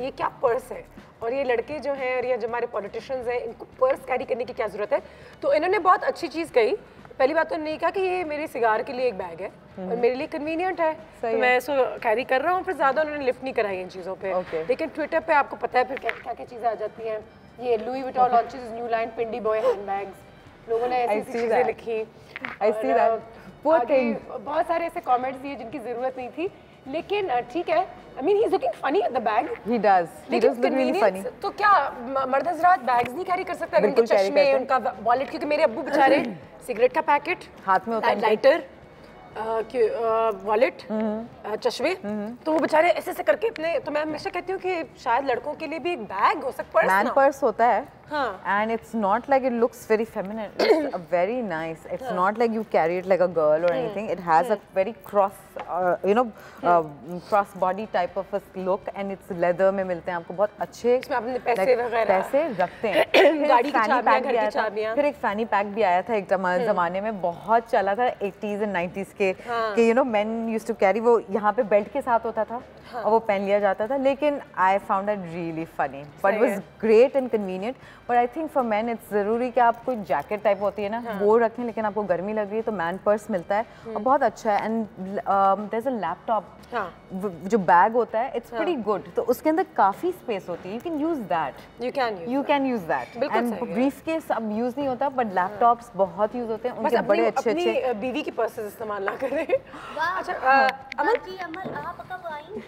ये क्या पर्स है, और ये लड़के जो हैं और ये जो हमारे पॉलिटिशियंस हैं इनको पर्स कैरी करने की क्या ज़रूरत है। तो इन्होंने बहुत अच्छी चीज़ कही। पहली बात तो उन्होंने कहा कि ये मेरे सिगार के लिए एक बैग है और मेरे लिए कन्वीनियंट है, तो मैं इसको कैरी कर रहा हूँ। फिर ज़्यादा उन्होंने लिफ्ट नहीं कराई इन चीज़ों पे। लेकिन ट्विटर पे आपको पता है फिर क्या क्या चीज़ें आ जाती हैं। ये Louis Vuitton launches new line Pindi boy handbags, लोगों ने ऐसी चीज़ें लिखी। बहुत सारे ऐसे कमेंट्स दिए जिनकी ज़रूरत नहीं थी, लेकिन ठीक है। I mean, he's looking funny at the bag. He does. He does look really funny. तो क्या मर्द हज़रात बैग्स नहीं कैरी कर सकते? अगर उनके चश्मे, उनका वॉलेट, क्योंकि मेरे अब्बू बेचारे सिगरेट का पैकेट हाथ में होता है, लाइटर, वॉलेट, चश्मे, तो वो बेचारे ऐसे ऐसे करके अपने, तो मैं हमेशा कहती हूँ कि शायद लड़कों के लिए भी एक बैग हो सकता है, मैन पर्स होता है, and it's not like it looks very feminine. It's very nice. It's not like you carry it like a girl or anything. It has a very cross body type of a look, and it's leather में मिलते हैं आपको बहुत अच्छे, पैसे रखते हैं। गाड़ी की चाबियां, घर की चाबियां। फिर एक फैनी पैक भी आया था एक जमाने में, बहुत चला था 80s and 90s के, कि you know men used to carry, वो यहाँ पे बेल्ट के साथ होता था और वो पहन लिया जाता था, लेकिन I found it really funny, but it was great and convenient. But I think for men it's ज़रूरी कि आप कोई जैकेट टाइप होती है ना, वो रखें, लेकिन आपको गर्मी लग रही है तो मैन पर्स मिलता है और बहुत अच्छा है। एंड there's a laptop, जो बैग होता है, it's pretty good, तो उसके अंदर काफ़ी स्पेस होती है, you can use that, you can use that, and briefcase अब यूज़ नहीं होता, but laptops बहुत यूज़ होते हैं, उनके बड़े अच्छे बीवी की पर्सेस इस्तेमाल ना करें। अच्छा अमल आप कब आई?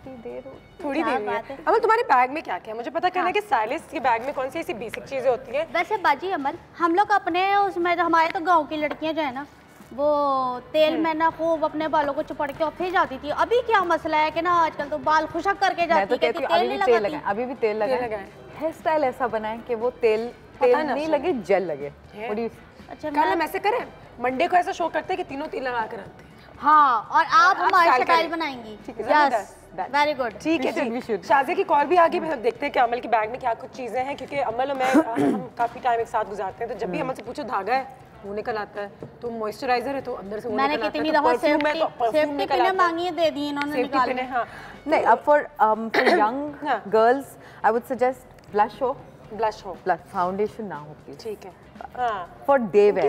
थोड़ी देर है। अमल तुम्हारे बैग में क्या क्या है? मुझे पता करना है कि स्टाइलिस्ट के बैग में कौन सी ऐसी बेसिक चीजें होती हैं? वैसे बाजी अमल, हम लोग अपने उसमें, हमारे तो गांव की लड़कियां जो है ना, वो तेल में ना खूब अपने बालों को चुपड़ के और फिर जाती थी। अभी क्या मसला है कि ना आजकल तो बाल खुशक करके जाती है, तेल नहीं लगाती। अभी भी तेल लगाएं, हेयर स्टाइल ऐसा बनाएं कि वो तेल नहीं लगे, जेल लगे। अच्छा कल हम ऐसे करें, मंडे को ऐसा शो करते हैं कि तीनों तेल लगा कर आते हैं। हाँ, और आप हमारी स्टाइल बनाएंगी। Yes, very good. ठीक है, शाज़िया की कॉल भी आ गई। हम देखते हैं कि अमल के बैग में क्या कुछ चीजें हैं, क्योंकि अमल और मैं हम काफी टाइम एक साथ गुजारते हैं, तो जब भी अमल से पूछो धागा है वो निकल आता है, तो मॉइस्चराइजर है तो अंदर से वो निकल आता है। मैंने कितनी दफा सेफ्टी पिन मांगी है, दे दी इन्होंने निकाल के। हां नहीं, अब for young girls I would suggest blush हो, फाउंडेशन ना हो प्लीज। ठीक है, फॉर डे वेयर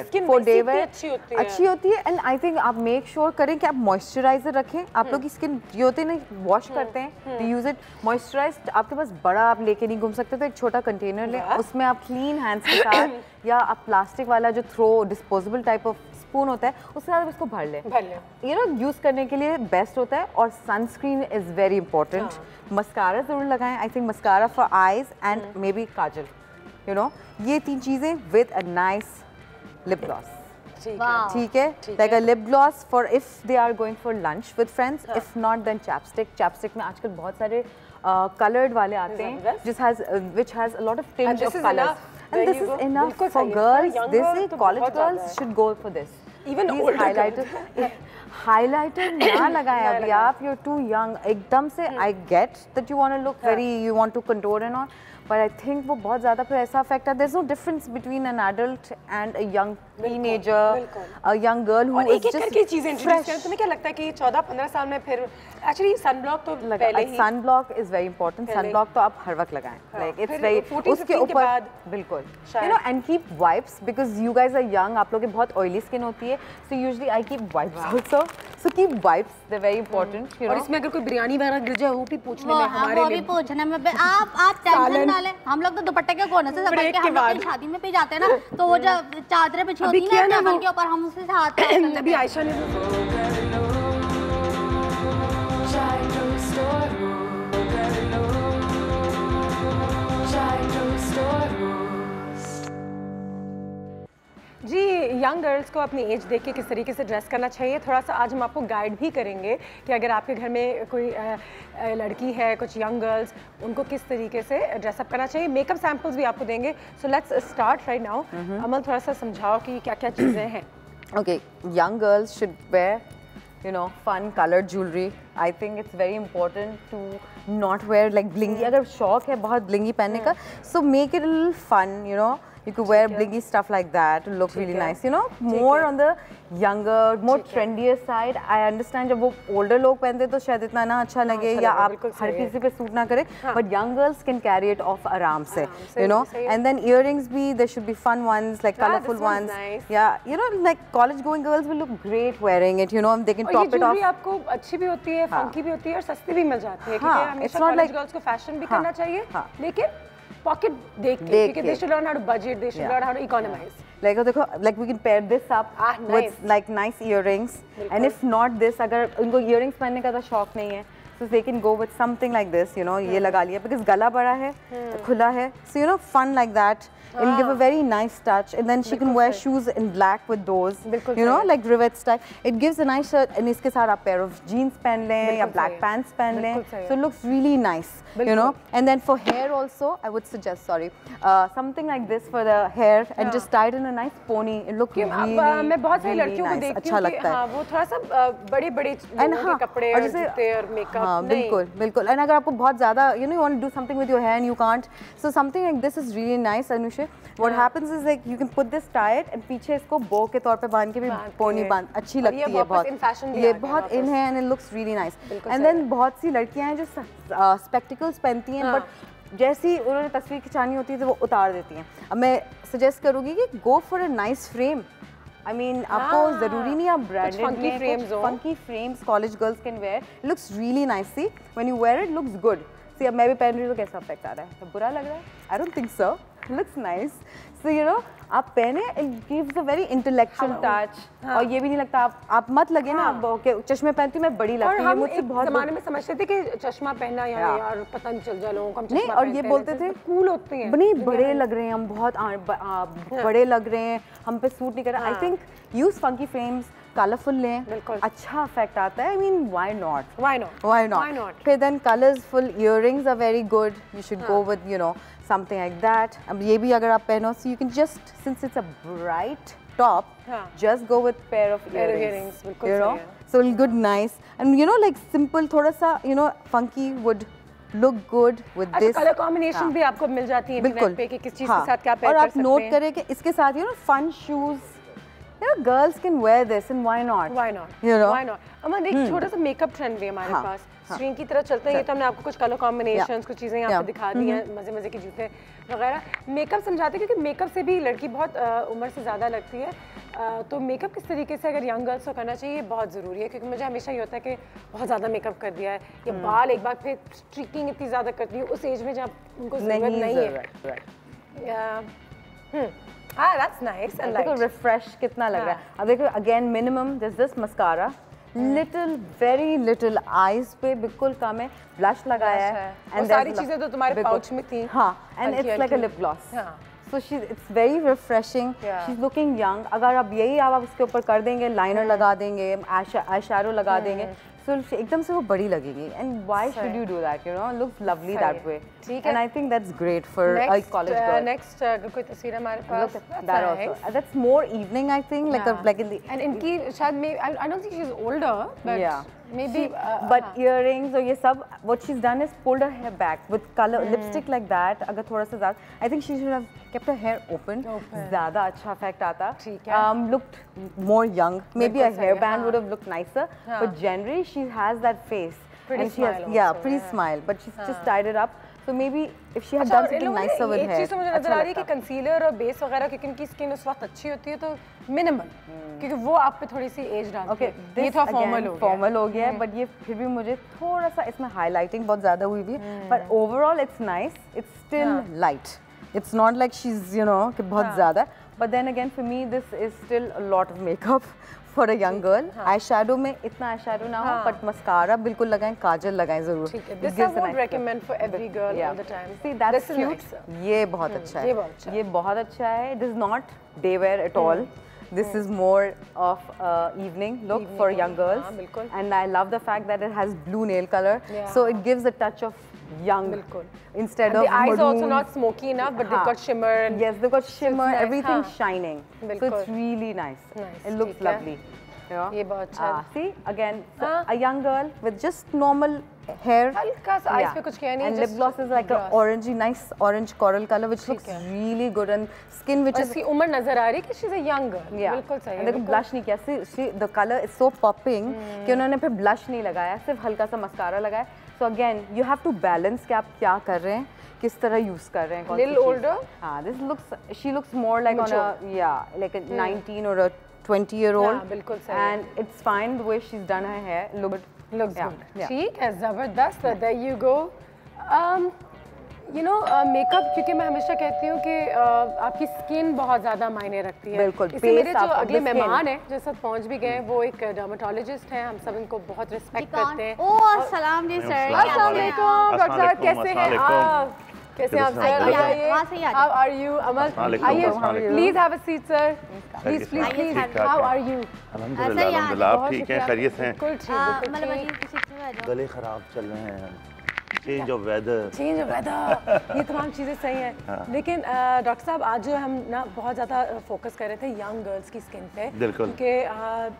अच्छी होती है। एंड आई थिंक आप मेक श्योर करें कि आप मॉइस्चराइजर रखें। आप लोग की स्किन जो होते हैं ना, वॉश करते हैं, टू यूज इट मॉइस्चराइज्ड, आपके पास बड़ा आप लेके नहीं घूम सकते, तो एक छोटा कंटेनर लें, उसमें आप क्लीन हैंड्स के साथ या आप प्लास्टिक वाला जो throw disposable type of spoon होता है उसके साथ इसको भर लें। यू नो, यूज करने के लिए बेस्ट होता है। और sunscreen is very important. Mascara जरूर लगाएं। I think mascara for eyes and maybe kajal, you know, ये 3 चीजें with a nice lip gloss. ठीक है, like a lip gloss for if they are going for lunch with friends, if not then chapstick में आजकल बहुत सारे coloured वाले आते हैं, which has a lot of tinge of colors, and this is enough for girls. This college girls should go for this. Even older highlighter ना लगाएं अभी आप, you're too young. एकदम से I get that you want to look very, you want to contour and all, but I think वो बहुत ज़्यादा फिर ऐसा affect है. There's no difference between an adult and a young teenager, a young girl who is just fresh. तुम्हें क्या लगता है कि 14-15 साल में फिर actually sunblock तो पहले ही, sunblock is very important. Sunblock तो आप हर वक्त लगाएं. Like it's very, उसके ऊपर बिल्कुल, you know, and keep wipes because you guys are young. आप लोग की बहुत oily skin होती है, so usually I keep wipes also. So keep wipes, they're very important. You know. और इसमें अगर कोई बिरयानी वगैरह गिर जाए वो भी पूछने में हमारे लिए, वो भी पूछने में आप टेंशन ना लें। हम लोग तो दुपट्टे के कोने से सबके हम लोग की शादी में भी जाते हैं ना, तो वो जब चादरें बिछी होती है ना टेबल के ऊपर, हम उससे हाथ अभी आयशा ने जी यंग गर्ल्स को अपनी एज देख के किस तरीके से ड्रेस करना चाहिए, थोड़ा सा आज हम आपको गाइड भी करेंगे कि अगर आपके घर में कोई लड़की है, कुछ यंग गर्ल्स, उनको किस तरीके से ड्रेसअप करना चाहिए। मेकअप सैम्पल्स भी आपको देंगे। So let's start right now. Amal थोड़ा सा समझाओ कि क्या क्या चीज़ें हैं। Okay, young girls should wear, you know, fun colored jewelry. I think it's very important to not wear like blingy. अगर शौक है बहुत blingy पहनने का, so make it a little fun, you know. You could wear blingy stuff like that to look really nice, you know. More on the younger, more trendier side. I understand जब वो older लोग पहनते तो शायद इतना ना अच्छा लगे या आप हर किसी पे सूट ना करे, but young girls can carry it off आराम से, you know. And then earrings भी, there should be fun ones, like colorful ones. Yeah, you know, like college going girls will look great wearing it, you know. They can top it off. ये आपको अच्छी भी होती है, funky भी होती है और सस्ती भी मिल जाती है, क्योंकि हमेशा college girls को fashion भी करना चाहिए, लेकिन pocket देख के, क्योंकि they should learn how to budget, they should learn how to economize. Like देखो, like we can pair this up with like nice earrings, and if not this, अगर उनको earrings पहनने का तो शौक नहीं है, so so they can go with something like this, you know, ये लगा लिया because गला बड़ा है, खुला है, so you know, fun like that. It'll give a very nice touch, and then she can wear shoes in black with those, you know, like rivets type. It gives a nice shirt, and इसके साथ आप pair of jeans पहन लें या black pants पहन लें, so it looks really nice, you know. And then for hair also, I would suggest, something like this for the hair, and just tie it in a nice pony. It looks really, मैं बहुत सारी really लड़कियों को nice. देखती अच्छा हूँ लगता है. वो थोड़ा सा बड़े-बड़े लोगों के कपड़े और जूते और मेकअप. हाँ, बिल्कुल, बिल्कुल. And अगर आपको बहुत ज़्यादा, you know, you want to do something with your hair and you can't, so something like this is really nice, Anusha. What happens is like you can put this tie it and पीछे इसको bow के तौर पे बांध के भी pony बांध अच्छी लगती है बहुत. ये बहुत in है and it looks really nice. And then बहुत सी लड़कियाँ हैं जो spectacles पहनती हैं but जैसी उन्होंने तस्वीर खिंचानी होती है तो वो उतार देती हैं. अब मैं suggest करूँगी कि go for a nice frame. I mean, आपको ज़रूरी नहीं आप branded में funky frames college girls can wear. It looks really nice. See, when you wear it, looks good. See, अब मैं भी पहन रही हूँ तो कैसा effect आ रहा है? तो बुरा लग रहा है? I don't think so. It looks nice. So you know, आप पहने, it gives a very intellectual touch. और ये भी नहीं लगता आप मत लगे ना आप ओके चश्मे पहनती मैं बड़ी लगती है मुझसे बहुत. ज़माने में समझते थे कि चश्मा पहनना यार पता नहीं चल जाए लोगों को हम चश्मा नहीं और ये बोलते थे कूल होते हैं. नहीं बड़े लग रहे हैं हम बहुत बड़े लग रहे हैं हम पे सूट नहीं कर रहा. I think use funky frames. Colourful लें अच्छा इफेक्ट आता है. I mean why not. फिर then colourful earrings are very good. You should go with you know something like that. अब ये भी अगर आप पहनो so you can just since it's a bright top just go with pair of earrings you know so good nice and you know like simple thoda sa you know funky would look good with this. Colour combination भी आपको मिल जाती है internet पे कि किस चीज के साथ क्या पेयर कर सकते हैं. और आप नोट करें कि इसके साथ you know fun shoes. You know, girls can wear this and why not? Why not? You know? Why not? अमन एक छोटा सा मेकअप ट्रेंड भी हमारे पास. स्क्रीन की तरह चलते हैं. ये तो हमने आपको कुछ कलर कॉम्बिनेशंस कुछ चीजें यहाँ पे दिखा दी हैं मजे के जूते वगैरह. मेकअप समझाते हैं क्योंकि मेकअप से भी लड़की बहुत उम्र से ज़्यादा लगती है. तो मेकअप किस तरीके से अगर यंग गर्ल्स को करना चाहिए ये बहुत ज़रूरी है क्योंकि मुझे हमेशा ये होता है कि बहुत ज़्यादा मेकअप कर दिया है या बाल एक बार फिर स्ट्रीकिंग इतनी ज़्यादा करती है उस एज में जब उनको ज़रूरत नहीं है. That's nice and देखो refresh कितना लग रहा है. अब देखो again minimum this mascara, little very little eyes पे बिल्कुल कम है. Blush लगाया है. और सारी चीजें तो तुम्हारे pouch में थी. हाँ and it's like a lip gloss. So it's very refreshing. She's looking young. अगर आप यही आप उसके ऊपर कर देंगे लाइनर लगा देंगे eyeshadow लगा देंगे so एकदम से वो बड़ी लगेगी. And why should you do that? You know, it looks lovely that way. And I think that's great for a college girl. Next कोई तस्वीर हमारे पास. That also. That's more evening, I think, like in the. And इनकी शायद I don't think she's older, but maybe. But earrings और ये सब, what she's done is pulled her hair back with color lipstick like that. अगर थोड़ा सा ज़्यादा, I think she should have kept her hair open. ज़्यादा अच्छा effect आता. Looked more young. Maybe a hairband would have looked nicer. But generally she has that face. Pretty smile. Pretty smile. But she's just tied it up. So maybe if she had done something nicer with hair. एक चीज़ तो मुझे नजर आ रही है कि concealer और base वगैरह क्योंकि इनकी स्किन उस वक्त अच्छी होती है तो मिनिमल क्योंकि वो आप पे थोड़ी सी एज डालती है. ये थोड़ा फॉर्मल हो गया है बट ये फिर भी मुझे थोड़ा सा इसमें हाईलाइटिंग बहुत ज़्यादा हुई हुई है. But overall it's nice. It's still light. It's not like she's you know कि बहुत ज़्यादा. But then again for me this is still a lot of makeup for a young girl. Eyeshadow में इतना eyeshadow ना हो but mascara बिल्कुल लगाएं काजल लगाएं ज़रूर. This I would recommend for every girl all the time. See that's cute. ये बहुत अच्छा है. ये बहुत अच्छा है. It is not day wear at all. This is more of evening look for young girls. And I love the fact that it has blue nail color. So it gives a touch of young instead of the eyes are also not smoky enough but they've got shimmer and yes they've got shimmer everything shining so it's really nice. It looks lovely. ये बहुत अच्छा है. See again a young girl with just normal hair. हल्का सा eyes पे कुछ किया नहीं. And lip gloss is like a orangey nice orange coral color which looks really good and skin which is. इसकी उम्र नजर आ रही है कि she's a young girl. बिल्कुल सही है. देखो blush नहीं किया. See the color is so popping कि उन्होंने फिर blush नहीं लगाया सिर्फ हल्का सा mascara लगाया. So again you have to balance कि आप क्या कर रहे हैं किस तरह यूज कर रहे हैं. Little older. This looks she looks more like on a like a 19 or a 20-year-old. बिल्कुल सही. And it's fine the way she's done her hair. Looks good. ठीक है ज़बरदस्त. There you go. मेकअप, क्योंकि मैं हमेशा कहती हूँ कि आपकी स्किन बहुत ज़्यादा मायने रखती है। बिल्कुल। इसलिए मेरे जो अगले मेहमान हैं जो सब पहुँच भी गए, वो एक डर्मेटोलॉजिस्ट हैं, हम सब इनको बहुत रिस्पेक्ट करते हैं। ओह अस्सलाम जी सर। अस्सलाम वालेकुम डॉक्टर साहब, कैसे हैं आप? कैसे आप sir? How are you? Amal आइए, please have a seat sir, please please please. How are you? अल्हम्दुलिल्लाह आप ठीक हैं, खैरियत हैं? बिल्कुल। गले खराब चल रहे हैं, चेंज ऑफ वेदर, ये तमाम चीज़ें सही हैं। लेकिन डॉक्टर साहब आज जो हम ना बहुत ज़्यादा फोकस कर रहे थे यंग गर्ल्स की स्किन पे, क्योंकि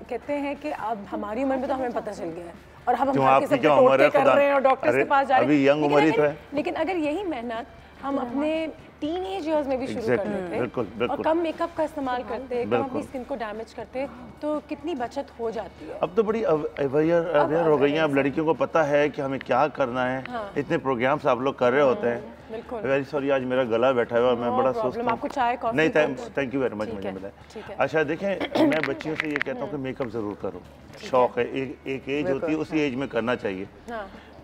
कहते हैं कि अब हमारी उम्र में तो हमें पता चल गया है और हम किसी के टोटके कर रहे हैं और डॉक्टर्स के पास जा रहे हैं। अभी यंग उम्र ही तो है। लेकिन अगर यही मेहनत हम अपने टीनेज इयर्स में भी शुरू कर देते और कम मेकअप का इस्तेमाल करते, कम अपनी स्किन को डैमेज करते, तो कितनी बचत हो जाती है। अब तो बड़ी अवेयर हो गई हैं, अब लड़कियों को पता है कि हमें क्या करना है। इतने प्रोग्राम्स आप लोग कर रहे होते हैं। वेरी सॉरी, आज मेरा गला बैठा हुआ है, मैं बड़ा सुस्त हूं। आपको चाय कॉफी? नहीं, थैंक यू वेरी मच, मुझे मिला। अच्छा देखें, मैं बच्चियों से ये कहता हूँ कि मेकअप ज़रूर करो, शौक है, एक एज होती है, उसी एज में करना चाहिए।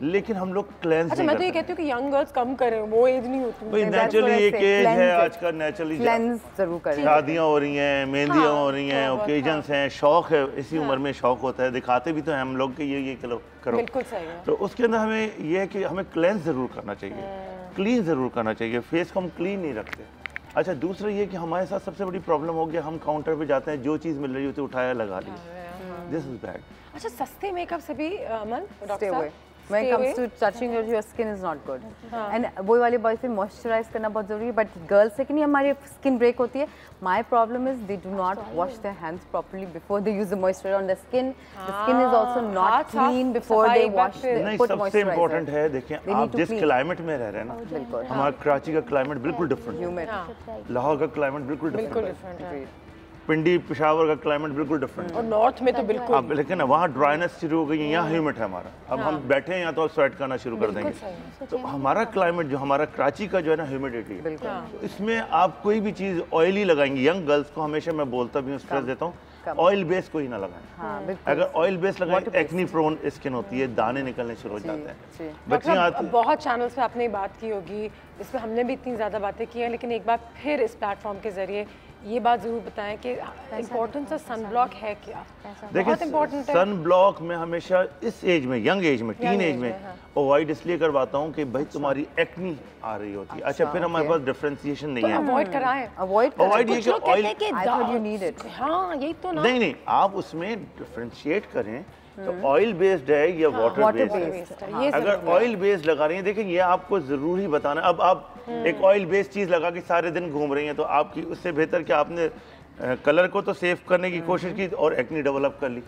लेकिन हम लोग क्लेंस अच्छा, मैं तो ये कहती हूँ कि यंग गर्ल्स कम करें, वो एज नहीं होती। भाई नेचुरली एक एज है आज का, नेचुरली क्लेंस जरूर करें। शादियाँ हो रही हैं, मेहंदियाँ हो रही हैं, ओकेजन्स हैं, शौक है, इसी उम्र में शौक होता है, दिखाते भी तो हैं हम लोग कि ये करो। बिल्कुल सही है। तो उसके अंदर हमें ये है कि हमें क्लेंस जरूर करना चाहिए, क्लीन जरूर करना चाहिए, फेस को हम क्लीन नहीं रखते। अच्छा, दूसरा ये कि हमारे साथ सबसे बड़ी प्रॉब्लम हो गया, हम काउंटर पे जाते हैं, जो चीज़ मिल रही होती है उठाया लगा ली, दिस इज बैड। अच्छा, सस्ते मेकअप से भी अमन डॉक्टर साहब when it comes to touching your skin is not good and वो वाली बात से मॉइस्चराइज करना बहुत जरूरी है, बट गर्ल्स से कि नहीं हमारी स्किन ब्रेक होती है। My problem is they do not wash their hands properly before they use the moisturiser on the skin. The skin is also not clean before they wash. नहीं, सबसे important है, देखिए आप जिस क्लाइमेट में रह रहे हैं ना, हमारा कराची का क्लाइमेट बिल्कुल डिफरेंट है, लाहौर का क्लाइमेट बिल्कुल डिफरेंट है, पिंडी पेशावर का क्लाइमेट बिल्कुल डिफरेंट है, और नॉर्थ में तो बिल्कुल। अब लेकिन वहाँ ड्राइनेस शुरू हो गई है, यहाँ ह्यूमिड है हमारा। अब हम बैठे हैं यहाँ तो स्वेट करना शुरू कर देंगे। तो हमारा क्लाइमेट जो हमारा कराची का जो है ना, ह्यूमिडिटी है, तो इसमें आप कोई भी चीज़ ऑयली लगाएंगे, यंग गर्ल्स को हमेशा मैं बोलता भी हूँ, स्ट्रेस देता हूँ, ऑयल बेस को ही ना लगाएं। अगर ऑयल बेस लगाएं, एक्नी प्रोन स्किन होती है, दाने निकलने शुरू हो जाते हैं। बच्चियाँ बहुत चैनल्स पे आपने बात की होगी, इस पर हमने भी इतनी ज़्यादा बातें की हैं, लेकिन एक बार फिर इस प्लेटफॉर्म के जरिए ये बात जरूर बताएं कि इम्पोर्टेंस ऑफ सन ब्लॉक है क्या? देखिए, सन ब्लॉक में हमेशा इस एज में, यंग एज में, टीन एज में अवॉइड इसलिए करवाता हूँ कि भाई तुम्हारी एक्नी आ रही होती है। अच्छा, फिर हमारे पास डिफरेंशिएशन नहीं है, अवॉइड कराएं। अवॉइड ये कि ऑयल, हाँ यही तो ना, नहीं आप उसमें डिफरेंशिएट करें तो ऑयल बेस्ड है या वाटर बेस्ड है। अगर ऑयल बेस्ड लगा रही हैं, देखिए ये आपको जरूर ही बताना। अब आप एक ऑयल बेस्ड चीज लगा के सारे दिन घूम रही हैं, तो आपकी उससे बेहतर कि आपने कलर को तो सेव करने की कोशिश की और एक्नी डेवलप कर ली।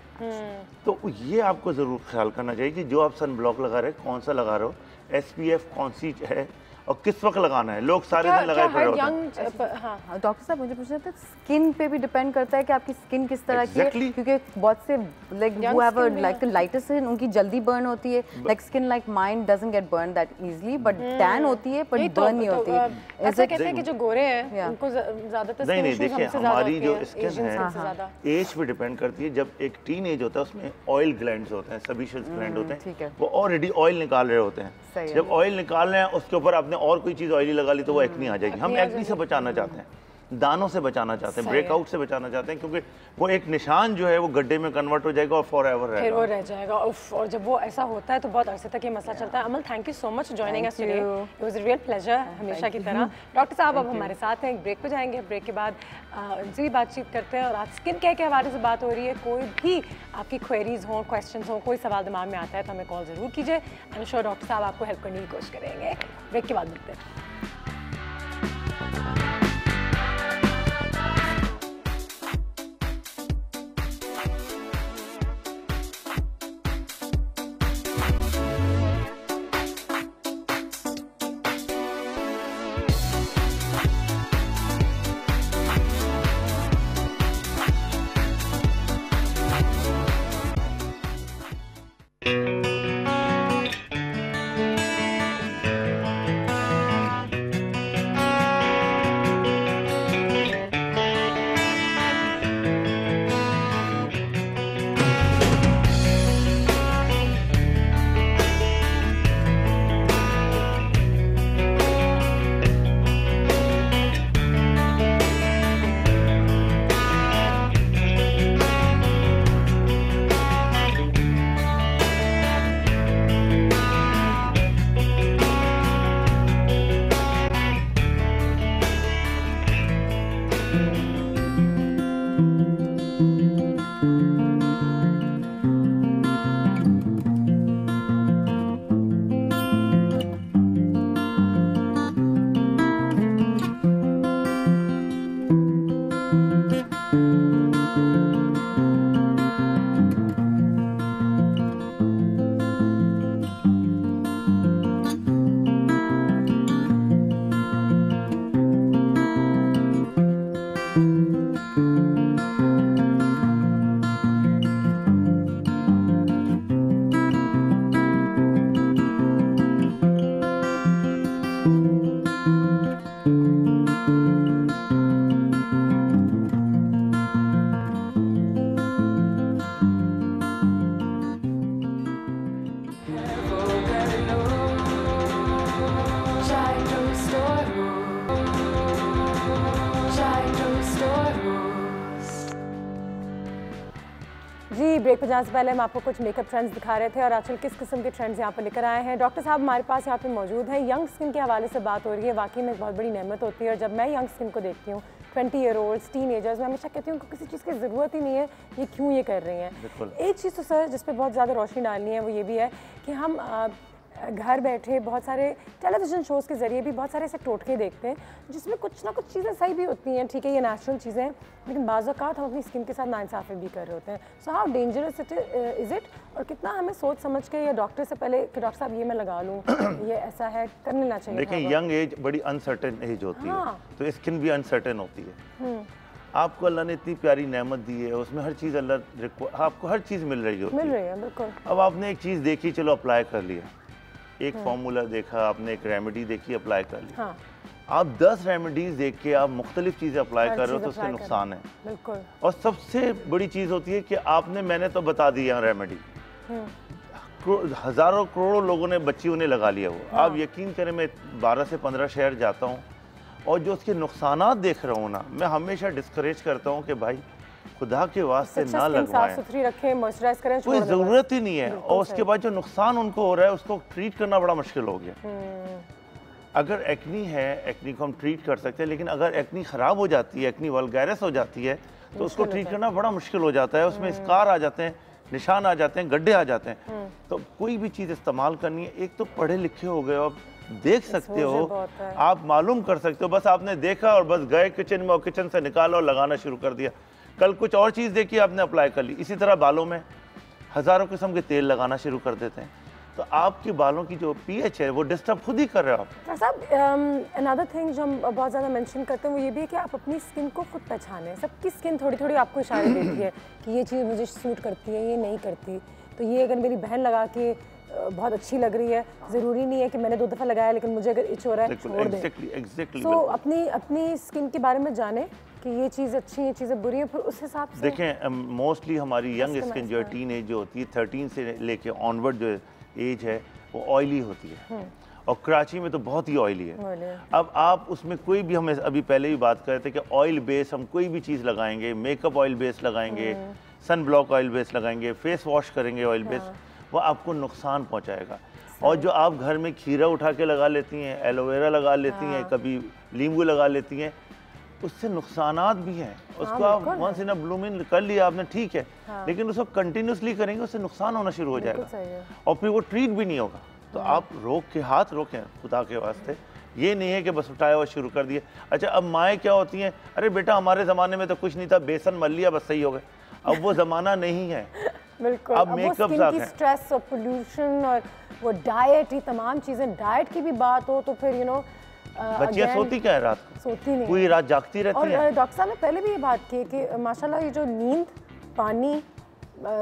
तो ये आपको जरूर ख्याल करना चाहिए कि जो आप सन ब्लॉक लगा रहे हैं, कौन सा लगा रहे हो, SPF कौन सी है और किस वक्त लगाना है। लोग सारे दिन लगाए पड़े होते हैं। डॉक्टर साहब मुझे पूछना था, स्किन पे भी डिपेंड करता है कि आपकी स्किन किस तरह की है, क्योंकि बहुत से like who have like the lighter skin, उनकी जल्दी बर्न होती है। Like skin like mine doesn't get burn that easily, but tan होती है बट बर्न नहीं होती है। ऐसा कहते हैं कि जो गोरे हैं उनको ज्यादातर नहीं, देखिए हमारी जो स्किन है एज पे डिपेंड करती है। जब एक टीन एज होता है उसमें ऑयल ग्लैंड्स होते हैं, सेबेशियस ग्लैंड होते हैं, वो ऑलरेडी ऑयल निकाल रहे होते हैं। जब ऑयल निकाल रहे हैं उसके ऊपर आपने और कोई चीज ऑयली लगा ली तो वो एक्नी आ जाएगी। हम एक्नी से बचाना चाहते हैं, दानों से बचाना चाहते हैं, ब्रेकआउट से बचाना चाहते हैं, क्योंकि वो एक निशान जो है वो गड्ढे में कन्वर्ट हो जाएगा और फॉर एवर रहेगा, फिर वो रह जाएगा। और जब वो ऐसा होता है तो बहुत अरसे तक ये मसला चलता है। Amal, thank you so much joining us today, it was a real pleasure, हमेशा की तरह। डॉक्टर साहब अब हमारे साथ हैं, एक ब्रेक पे जाएंगे, ब्रेक के बाद उनसे भी बातचीत करते हैं। और आज स्किन केयर के हवाले से बात हो रही है, कोई भी आपकी क्वेरीज हों, क्वेश्चन हों, कोई सवाल दिमाग में आता है तो हमें कॉल ज़रूर कीजिए। आई एम श्योर डॉक्टर साहब आपको हेल्प करने की कोशिश करेंगे। ब्रेक के बाद मिलते हैं। ब्रेक पे जाने से पहले हम आपको कुछ मेकअप ट्रेंड्स दिखा रहे थे और आजकल किस किस्म के ट्रेंड्स यहाँ पर लेकर आए हैं। डॉक्टर साहब हमारे पास यहाँ पे मौजूद हैं। यंग स्किन के हवाले से बात हो रही है, वाकई में बहुत बड़ी नेमत होती है। और जब मैं यंग स्किन को देखती हूँ, 20 ईयर ओल्ड्स, टीनेजर्स, मैं हमेशा कहती हूँ उनको किसी चीज़ की ज़रूरत ही नहीं है, ये क्यों ये कर रही हैं। एक चीज़ तो सर जिस पर बहुत ज़्यादा रोशनी डालनी है वो ये भी है कि हम घर बैठे बहुत सारे टेलीविज़न शोज़ के ज़रिए भी बहुत सारे ऐसे टोटके देखते हैं जिसमें कुछ ना कुछ चीज़ें सही भी होती हैं, ठीक है, ये नेचुरल चीज़ें हैं, लेकिन बाज़ औक़ात हम अपनी स्किन के साथ नाइंसाफ़ी भी कर रहे होते हैं। So how dangerous is it, और कितना हमें सोच समझ के या डॉक्टर से पहले कि डॉक्टर साहब ये मैं लगा लूँ, ये ऐसा है, कर लेना चाहिए। देखिए यंग एज बड़ी अनसर्टेन एज होती है, तो स्किन भी अनसर्टेन होती है। आपको अल्लाह ने इतनी प्यारी नेमत दी है, उसमें हर चीज़ अल्लाह आपको हर चीज़ मिल रही है, बिल्कुल। अब आपने एक चीज़ देखी, चलो अप्लाई कर लिया, एक फॉर्मूला देखा आपने, एक रेमेडी देखी, अप्लाई कर ली। आप 10 रेमेडीज देख के आप मुख्तलिफ चीज़ें अप्लाई कर रहे हो तो उससे नुकसान है। बिल्कुल। और सबसे बड़ी चीज़ होती है कि आपने, मैंने तो बता दी यहाँ रेमेडी, हज़ारों करोड़ों लोगों ने, बच्चियों ने लगा लिया वो। आप यकीन करें, मैं 12 से 15 शहर जाता हूँ और जो उसके नुकसानात देख रहा हूँ ना, मैं हमेशा डिस्करेज करता हूँ कि भाई खुदा के वास्ते ना लगवाएं, साफ-सुथरी रखें, मॉइस्चराइज करें, कोई ज़रूरत ही नहीं है। और उसके बाद जो नुकसान उनको हो रहा है उसको ट्रीट करना बड़ा मुश्किल हो गया। अगर एक्नी है, एक्नी को हम ट्रीट कर सकते हैं, लेकिन अगर एक्नी ख़राब हो जाती है, एक्नी वल्गैरस हो जाती है, तो उसको ट्रीट करना बड़ा मुश्किल हो जाता है। उसमें स्कार आ जाते हैं, निशान आ जाते हैं, गड्ढे आ जाते हैं। तो कोई भी चीज़ इस्तेमाल करनी है, एक तो पढ़े लिखे हो गए, आप देख सकते हो, आप मालूम कर सकते हो। बस आपने देखा और बस गए किचन में और किचन से निकाला और लगाना शुरू कर दिया। कल कुछ और चीज़ देखी, आपने अप्लाई कर ली। इसी तरह बालों में हज़ारों किस्म के तेल लगाना शुरू कर देते हैं, तो आपके बालों की जो पीएच है वो डिस्टर्ब खुद ही कर रहे हो आप। साहब अनदर थिंग जो हम बहुत ज़्यादा मेंशन करते हैं वो ये भी है कि आप अपनी स्किन को खुद पहचानें। सबकी स्किन थोड़ी थोड़ी आपको इशारे देती है कि ये चीज़ मुझे सूट करती है, ये नहीं करती। तो ये अगर मेरी बहन लगा के बहुत अच्छी लग रही है, ज़रूरी नहीं है कि मैंने 2 दफ़ा लगाया लेकिन मुझे अगर इच हो रहा है छोड़ दें। तो अपनी स्किन के बारे में जानें कि ये चीज़ अच्छी है, चीज़ें बुरी हैं, फिर उस हिसाब से देखें। मोस्टली हमारी यंग स्किन जो है, टीन एज जो होती है, 13 से लेके ऑनवर्ड जो एज है वो ऑयली होती है, और कराची में तो बहुत ही ऑयली है। अब आप उसमें कोई भी, हमें अभी पहले भी बात कर रहे थे कि ऑयल बेस हम कोई भी चीज़ लगाएंगे, मेकअप ऑयल बेस लगाएंगे, सन ब्लॉक ऑयल बेस लगाएंगे, फेस वॉश करेंगे ऑयल बेस, वो आपको नुकसान पहुंचाएगा। और जो आप घर में खीरा उठा के लगा लेती हैं, एलोवेरा लगा लेती हैं, कभी नींबू लगा लेती हैं, उससे नुकसानात भी हैं। उसको आप once in a blue moon कर लिया आपने, ठीक है, लेकिन उसको कंटिन्यूसली करेंगे उससे नुकसान होना शुरू हो जाएगा और फिर वो ट्रीट भी नहीं होगा। तो आप रोक के हाथ रोकें खुदा के वास्ते। ये नहीं है कि बस उठाया हुआ शुरू कर दिए। अच्छा, अब माएँ क्या होती हैं, अरे बेटा हमारे ज़माने में तो कुछ नहीं था, बेसन मल लिया बस सही हो गए। अब वो ज़माना नहीं है। बिल्कुल। अब मेकअप साथ है, स्ट्रेस और पोल्यूशन और वो डाइट, ये तमाम चीज़ें, डाइट की भी बात हो तो फिर बच्चियाँ सोती क्या है रात को? सोती नहीं, पूरी रात जागती रहती हैं। और डॉक्टर साहब ने पहले भी ये बात की कि माशाल्लाह ये जो नींद, पानी,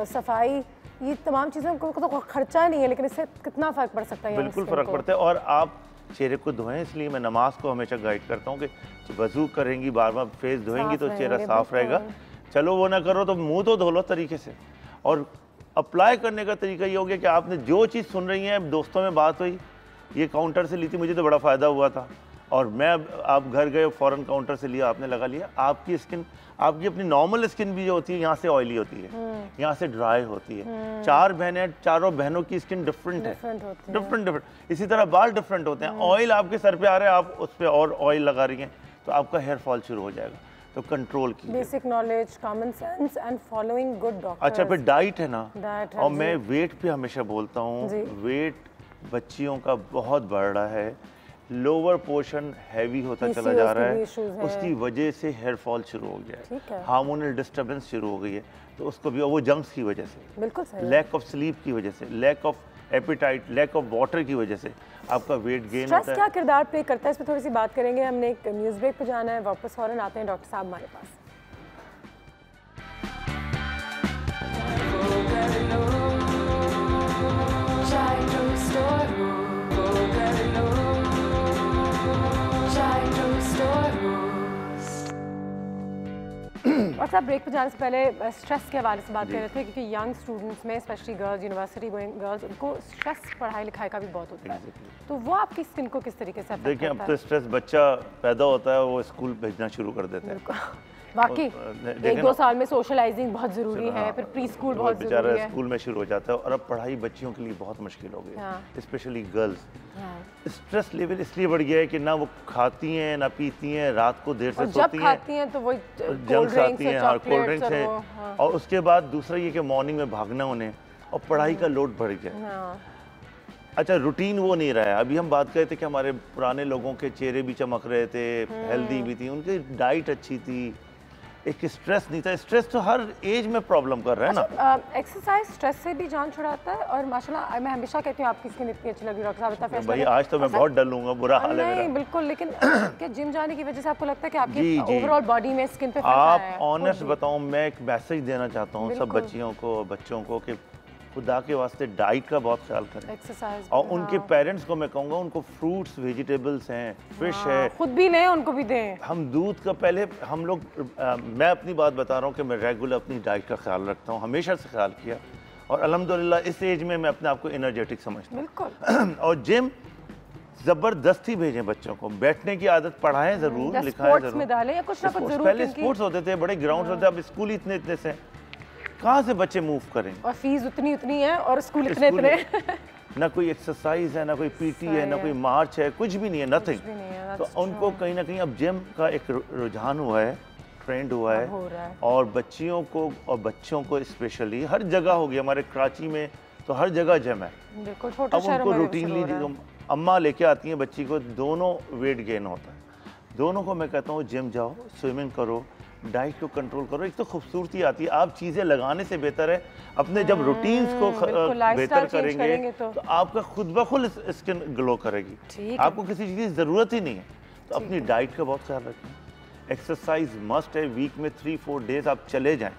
सफाई, ये तमाम चीज़ों को तो खर्चा नहीं है, लेकिन इससे कितना फ़र्क पड़ सकता है। बिल्कुल फ़र्क पड़ता है। और आप चेहरे को धोएं, इसलिए मैं नमाज को हमेशा गाइड करता हूँ कि वज़ू करेंगी, बार बार फेस धोएंगी तो चेहरा साफ़ रहेगा। चलो वो ना करो तो मुँह तो धो लो तरीके से। और अप्लाई करने का तरीका ये हो गया कि आपने जो चीज़ सुन रही हैं, दोस्तों में बात हुई, ये काउंटर से ली थी, मुझे तो बड़ा फ़ायदा हुआ था, और मैं, आप घर गए फ़ौरन काउंटर से लिया, आपने लगा लिया। आपकी स्किन, आपकी अपनी नॉर्मल स्किन भी जो होती है, यहाँ से ऑयली होती है, यहाँ से ड्राई होती है। 4 बहनें, चारों बहनों की स्किन डिफरेंट है, डिफरेंट। इसी तरह बाल डिफरेंट होते हैं। ऑयल आपके सर पे आ रहा है, आप उस पर और ऑयल लगा रही हैं, तो आपका हेयर फॉल शुरू हो जाएगा। तो कंट्रोल कीजिए। Basic knowledge, common sense and following good doctors. अच्छा, फिर डाइट है ना, और मैं जी। वेट पे हमेशा बोलता हूँ, वेट बच्चियों का बहुत बढ़ रहा है, लोअर पोर्शन हैवी होता चला जा रहा है, उसकी वजह से हेयर फॉल शुरू हो गया है, हार्मोनल डिस्टर्बेंस शुरू हो गई है, तो उसको भी, वो जंक्स की वजह से, बिल्कुल सही, लैक ऑफ स्लीप की वजह से, lack of appetite, lack of water की वजह से आपका वेट गेन होता है। क्या किरदार प्ले करता है, इस पर थोड़ी सी बात करेंगे। हमने एक न्यूज़ ब्रेक पे जाना है, वापस फौरन आते हैं डॉक्टर साहब हमारे पास। और साहब ब्रेक पे जाने से पहले स्ट्रेस के हवाले से बात कर रहे थे, क्योंकि यंग स्टूडेंट्स में specially girls, university going girls, उनको स्ट्रेस पढ़ाई लिखाई का भी बहुत होता है, तो वो आपकी स्किन को किस तरीके से अफेक्ट करता है? देखिए, अब तो स्ट्रेस बच्चा पैदा होता है, वो स्कूल भेजना शुरू कर देते हैं। वाकई 1-2 साल में सोशलाइजिंग बहुत जरूरी है, फिर प्री स्कूल बहुत जरूरी है, स्कूल में शुरू हो जाता है, और अब पढ़ाई बच्चियों के लिए बहुत मुश्किल हो गई है, स्पेशली गर्ल्स। स्ट्रेस लेवल इसलिए बढ़ गया है कि ना वो खाती हैं ना पीती हैं, रात को देर से सोती हैं, जब खाती हैं तो वो जंक्स आती हैं, कोल्ड ड्रिंक्स हैं, और उसके बाद दूसरा ये कि मॉर्निंग में भागना उन्हें, और पढ़ाई का लोड बढ़ गया। अच्छा, रूटीन वो नहीं रहा है। अभी हम बात कर रहे थे कि हमारे पुराने लोगों के चेहरे भी चमक रहे थे, हेल्दी भी थी, उनकी डाइट अच्छी थी, एक स्ट्रेस नहीं था। स्ट्रेस तो हर एज में प्रॉब्लम कर रहा है ना। एक्सरसाइज स्ट्रेस से भी जान छुड़ाता है, और माशाल्लाह मैं हमेशा कहती हूँ आपकी स्किन इतनी अच्छी लगी डॉक्टर साहब, इतना फैसला भाई आज तो मैं बहुत डल लूंगा, बुरा हाल है मेरा। नहीं बिल्कुल, लेकिन क्या जिम जाने की वजह से आपको लगता है कि आपकी ओवरऑल बॉडी में स्किन पे आप ऑनेस्ट बताऊं, मैं एक मैसेज देना चाहता हूँ सब बच्चियों को, बच्चों को, कि खुदा के वास्ते डाइट का बहुत ख्याल करें, एक्सरसाइज, और उनके पेरेंट्स को मैं कहूँगा उनको फ्रूट्स, वेजिटेबल्स हैं, फिश है, खुद भी लें, उनको भी दें। हम दूध का पहले हम लोग, मैं अपनी बात बता रहा हूँ कि मैं रेगुलर अपनी डाइट का ख्याल रखता हूँ, हमेशा से ख्याल किया, और अल्हम्दुलिल्लाह इस एज में मैं अपने आप को एनर्जेटिक समझता हूँ। बिल्कुल। और जिम जबरदस्ती भेजें बच्चों को, बैठने की आदत पढ़ाएं जरूर, लिखाएं जरूर, में डालें या कुछ ना कुछ जरूर। पहले स्पोर्ट्स होते थे, बड़े ग्राउंड होते थे, अब स्कूल इतने से कहाँ से बच्चे मूव करेंगे, और फीस उतनी है, और स्कूल इतने ना कोई एक्सरसाइज है, ना कोई पीटी है, ना कोई मार्च है, कुछ भी नहीं है, नथिंग। तो उनको कहीं ना कहीं अब जिम का एक रुझान हुआ है, ट्रेंड हुआ है, और बच्चियों को और बच्चों को स्पेशली हर जगह हो गया, हमारे कराची में तो हर जगह जिम है। अब उनको रूटीनली अम्मा लेके आती हैं बच्ची को, दोनों वेट गेन होता है, दोनों को मैं कहता हूँ जिम जाओ, स्विमिंग करो, डाइट को कंट्रोल करो, एक तो खूबसूरती आती है। आप चीज़ें लगाने से बेहतर है अपने जब रूटीन्स को बेहतर करेंगे तो आपका खुद ब खुद स्किन ग्लो करेगी, आपको किसी चीज़ की ज़रूरत ही नहीं है। तो अपनी डाइट का बहुत ख्याल रखें, एक्सरसाइज मस्ट है, वीक में 3-4 डेज आप चले जाएं,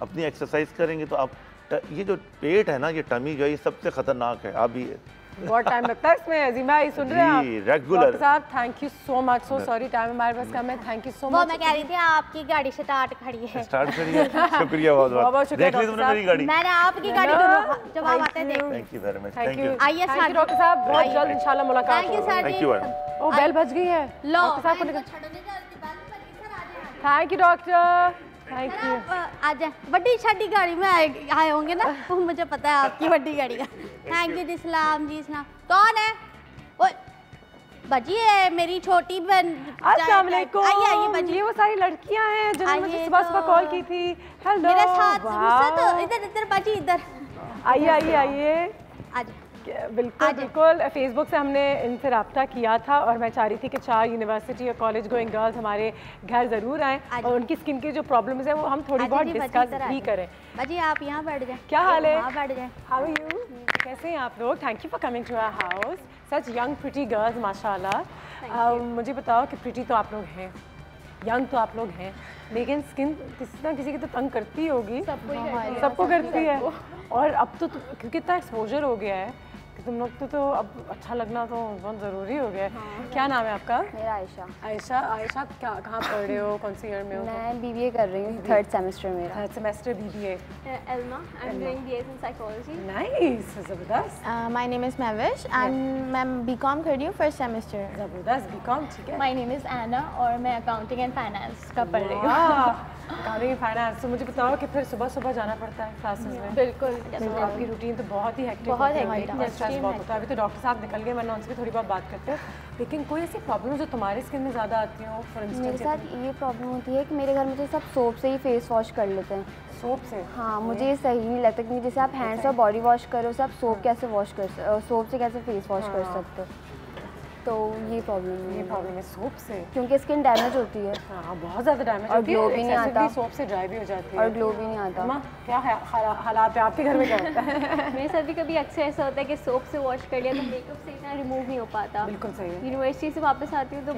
अपनी एक्सरसाइज करेंगे तो आप, ये जो पेट है ना, ये टमी जो है, ये सबसे खतरनाक है। आप भी बहुत टाइम लगता है इसमें, अजीमा ही सुन रहे हैं आप रेगुलर साहब, thank you so much, so sorry time हमारे पास कम है, थैंक यू सो मच। वो मैं कह रही थी आपकी गाड़ी स्टार्ट खड़ी है, स्टार्ट करी है, शुक्रिया बहुत बहुत, देख ली तुमने मेरी गाड़ी, मैंने आपकी गाड़ी को जब आप आते थे। Thank you very much, thank you. आइए डॉक्टर साहब, बहुत जल्द इंशाल्लाह मुलाकात होगी। Thank you sir. ओ बेल बज गई है, डॉक्टर साहब को thank you doctor, thank you. आ जाए, बड़ी छड़ी गाड़ी में आए होंगे ना, वो मुझे पता है आपकी बड़ी गाड़ी का। थैंक यू जी, सलाम जी, सलाम। कौन है? ओए बजी है मेरी छोटी बहन। अस्सलाम वालेकुम। आइए बजी, ये वो सारी लड़कियां हैं जिन्होंने मुझे सुबह कॉल की थी। हेलो मेरे साथ इधर बजी, इधर आइए। बिल्कुल फेसबुक से हमने इनसे रब्ता किया था, और मैं चाह रही थी कि 4 यूनिवर्सिटी और कॉलेज गोइंग गर्ल्स हमारे घर ज़रूर आएँ, और उनकी स्किन की जो प्रॉब्लम्स है वो हम थोड़ी बहुत डिस्कस भी करें। बाजी आप यहाँ बैठ जाएं। क्या हाल है? यहाँ बैठ जाएं। How are you? कैसे हैं आप लोग? Thank you for coming to our house, such young pretty girls माशाल्लाह। मुझे बताओ कि प्रिटी तो आप लोग हैं, यंग तो आप लोग हैं, लेकिन स्किन किसी ना किसी की तो तंग करती होगी, सबको करती है। और अब तो क्योंकि इतना एक्सपोजर हो गया है कि तुम लोग तो अब अच्छा लगना तो बहुत ज़रूरी हो गया है। क्या नाम है आपका? मेरा आयशा। आयशा क्या, कहाँ पढ़ रहे हो, कौन सी ईयर में हो? मैं BBA कर रही हूँ, 3rd सेमेस्टर मेरा। 3rd semester BBA। Elma, I'm doing BS in psychology. Nice, ज़बरदस्त। My name is Mavish and मैं BCom कर रही हूँ 1st semester। ज़बरदस्त, BCom, ठीक है। My name is Anna और मैं accounting and finance का पढ़ रही हूँ। गाने की फाइनेंस। तो मुझे बताओ कि फिर सुबह सुबह जाना पड़ता है क्लासेस में? बिल्कुल। आपकी रूटीन तो बहुत ही हेक्टिक बहुत है, स्ट्रेस बहुत होता है। अभी तो डॉक्टर साहब निकल गए, वरना उनसे भी थोड़ी बहुत बात करते हो। लेकिन कोई ऐसी प्रॉब्लम जो तुम्हारी स्किन में ज़्यादा आती हो? फॉर इंस्टेंस मेरे साथ ये प्रॉब्लम होती है कि मेरे घर में तो सब सोप से ही फेस वॉश कर लेते हैं। सोप से? हाँ, मुझे ये सही नहीं लगता कि जैसे आप हैंड्स और बॉडी वॉश करो, सब सोप कैसे वॉश कर सोप से कैसे फेस वॉश कर सकते हो? तो ये प्रॉब्लम है सोप से, क्योंकि स्किन डैमेज होती है। हाँ, बहुत ज़्यादा डैमेज और ग्लो भी नहीं आता, सोप से ड्राई भी हो जाती है और ग्लो भी नहीं आता। क्या हालात है आपके घर में? क्या होता है? मेरे साथ भी कभी अक्सर ऐसा होता है कि सोप से वॉश कर लिया तो मेकअप से इतना रिमूव नहीं हो पाता। बिल्कुल सही है। यूनिवर्सिटी से वापस आती हूँ तो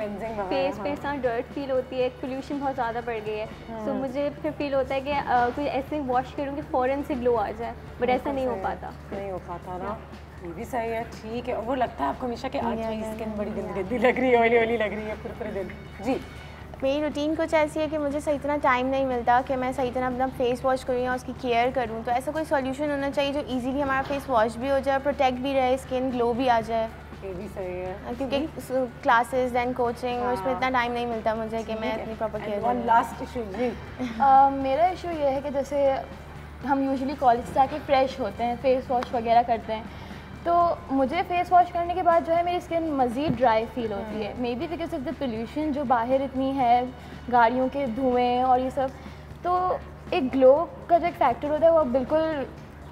फेस पे इतना डर्ट फील होती है, पोल्यूशन बहुत ज़्यादा बढ़ गई है। तो मुझे फिर फील होता है कि कोई ऐसे वॉश करूँ कि फ़ौरन से ग्लो आ जाए, बट ऐसा नहीं हो पाता ना। ये भी सही है, ठीक है। वो लगता है आपको हमेशा कि आज मेरी स्किन बड़ी गंदी लग रही है, ऑयली लग रही है पूरे दिन? जी, मेरी रूटीन कुछ ऐसी है कि मुझे सही तरह टाइम नहीं मिलता कि मैं सही तरह अपना फेस वॉश करूँ या उसकी केयर करूँ। तो ऐसा कोई सॉल्यूशन होना चाहिए जो इजीली हमारा फेस वॉश भी हो जाए, प्रोटेक्ट भी रहे, स्किन ग्लो भी आ जाए। ये भी सही है, क्योंकि क्लासेस दैन कोचिंग और उसमें इतना टाइम नहीं मिलता मुझे कि मैं अपनी प्रॉपर केयर करूँ। लास्ट इशू जी, मेरा इशू ये है कि जैसे हम यूजुअली कॉलेज से आके फ्रेश होते हैं, फेस वॉश वगैरह करते हैं, तो मुझे फेस वॉश करने के बाद जो है मेरी स्किन मज़ीद ड्राई फील होती है। May be because of the pollution जो बाहर इतनी है, गाड़ियों के धुएं और ये सब, तो एक ग्लो का जो एक फैक्टर होता है वो बिल्कुल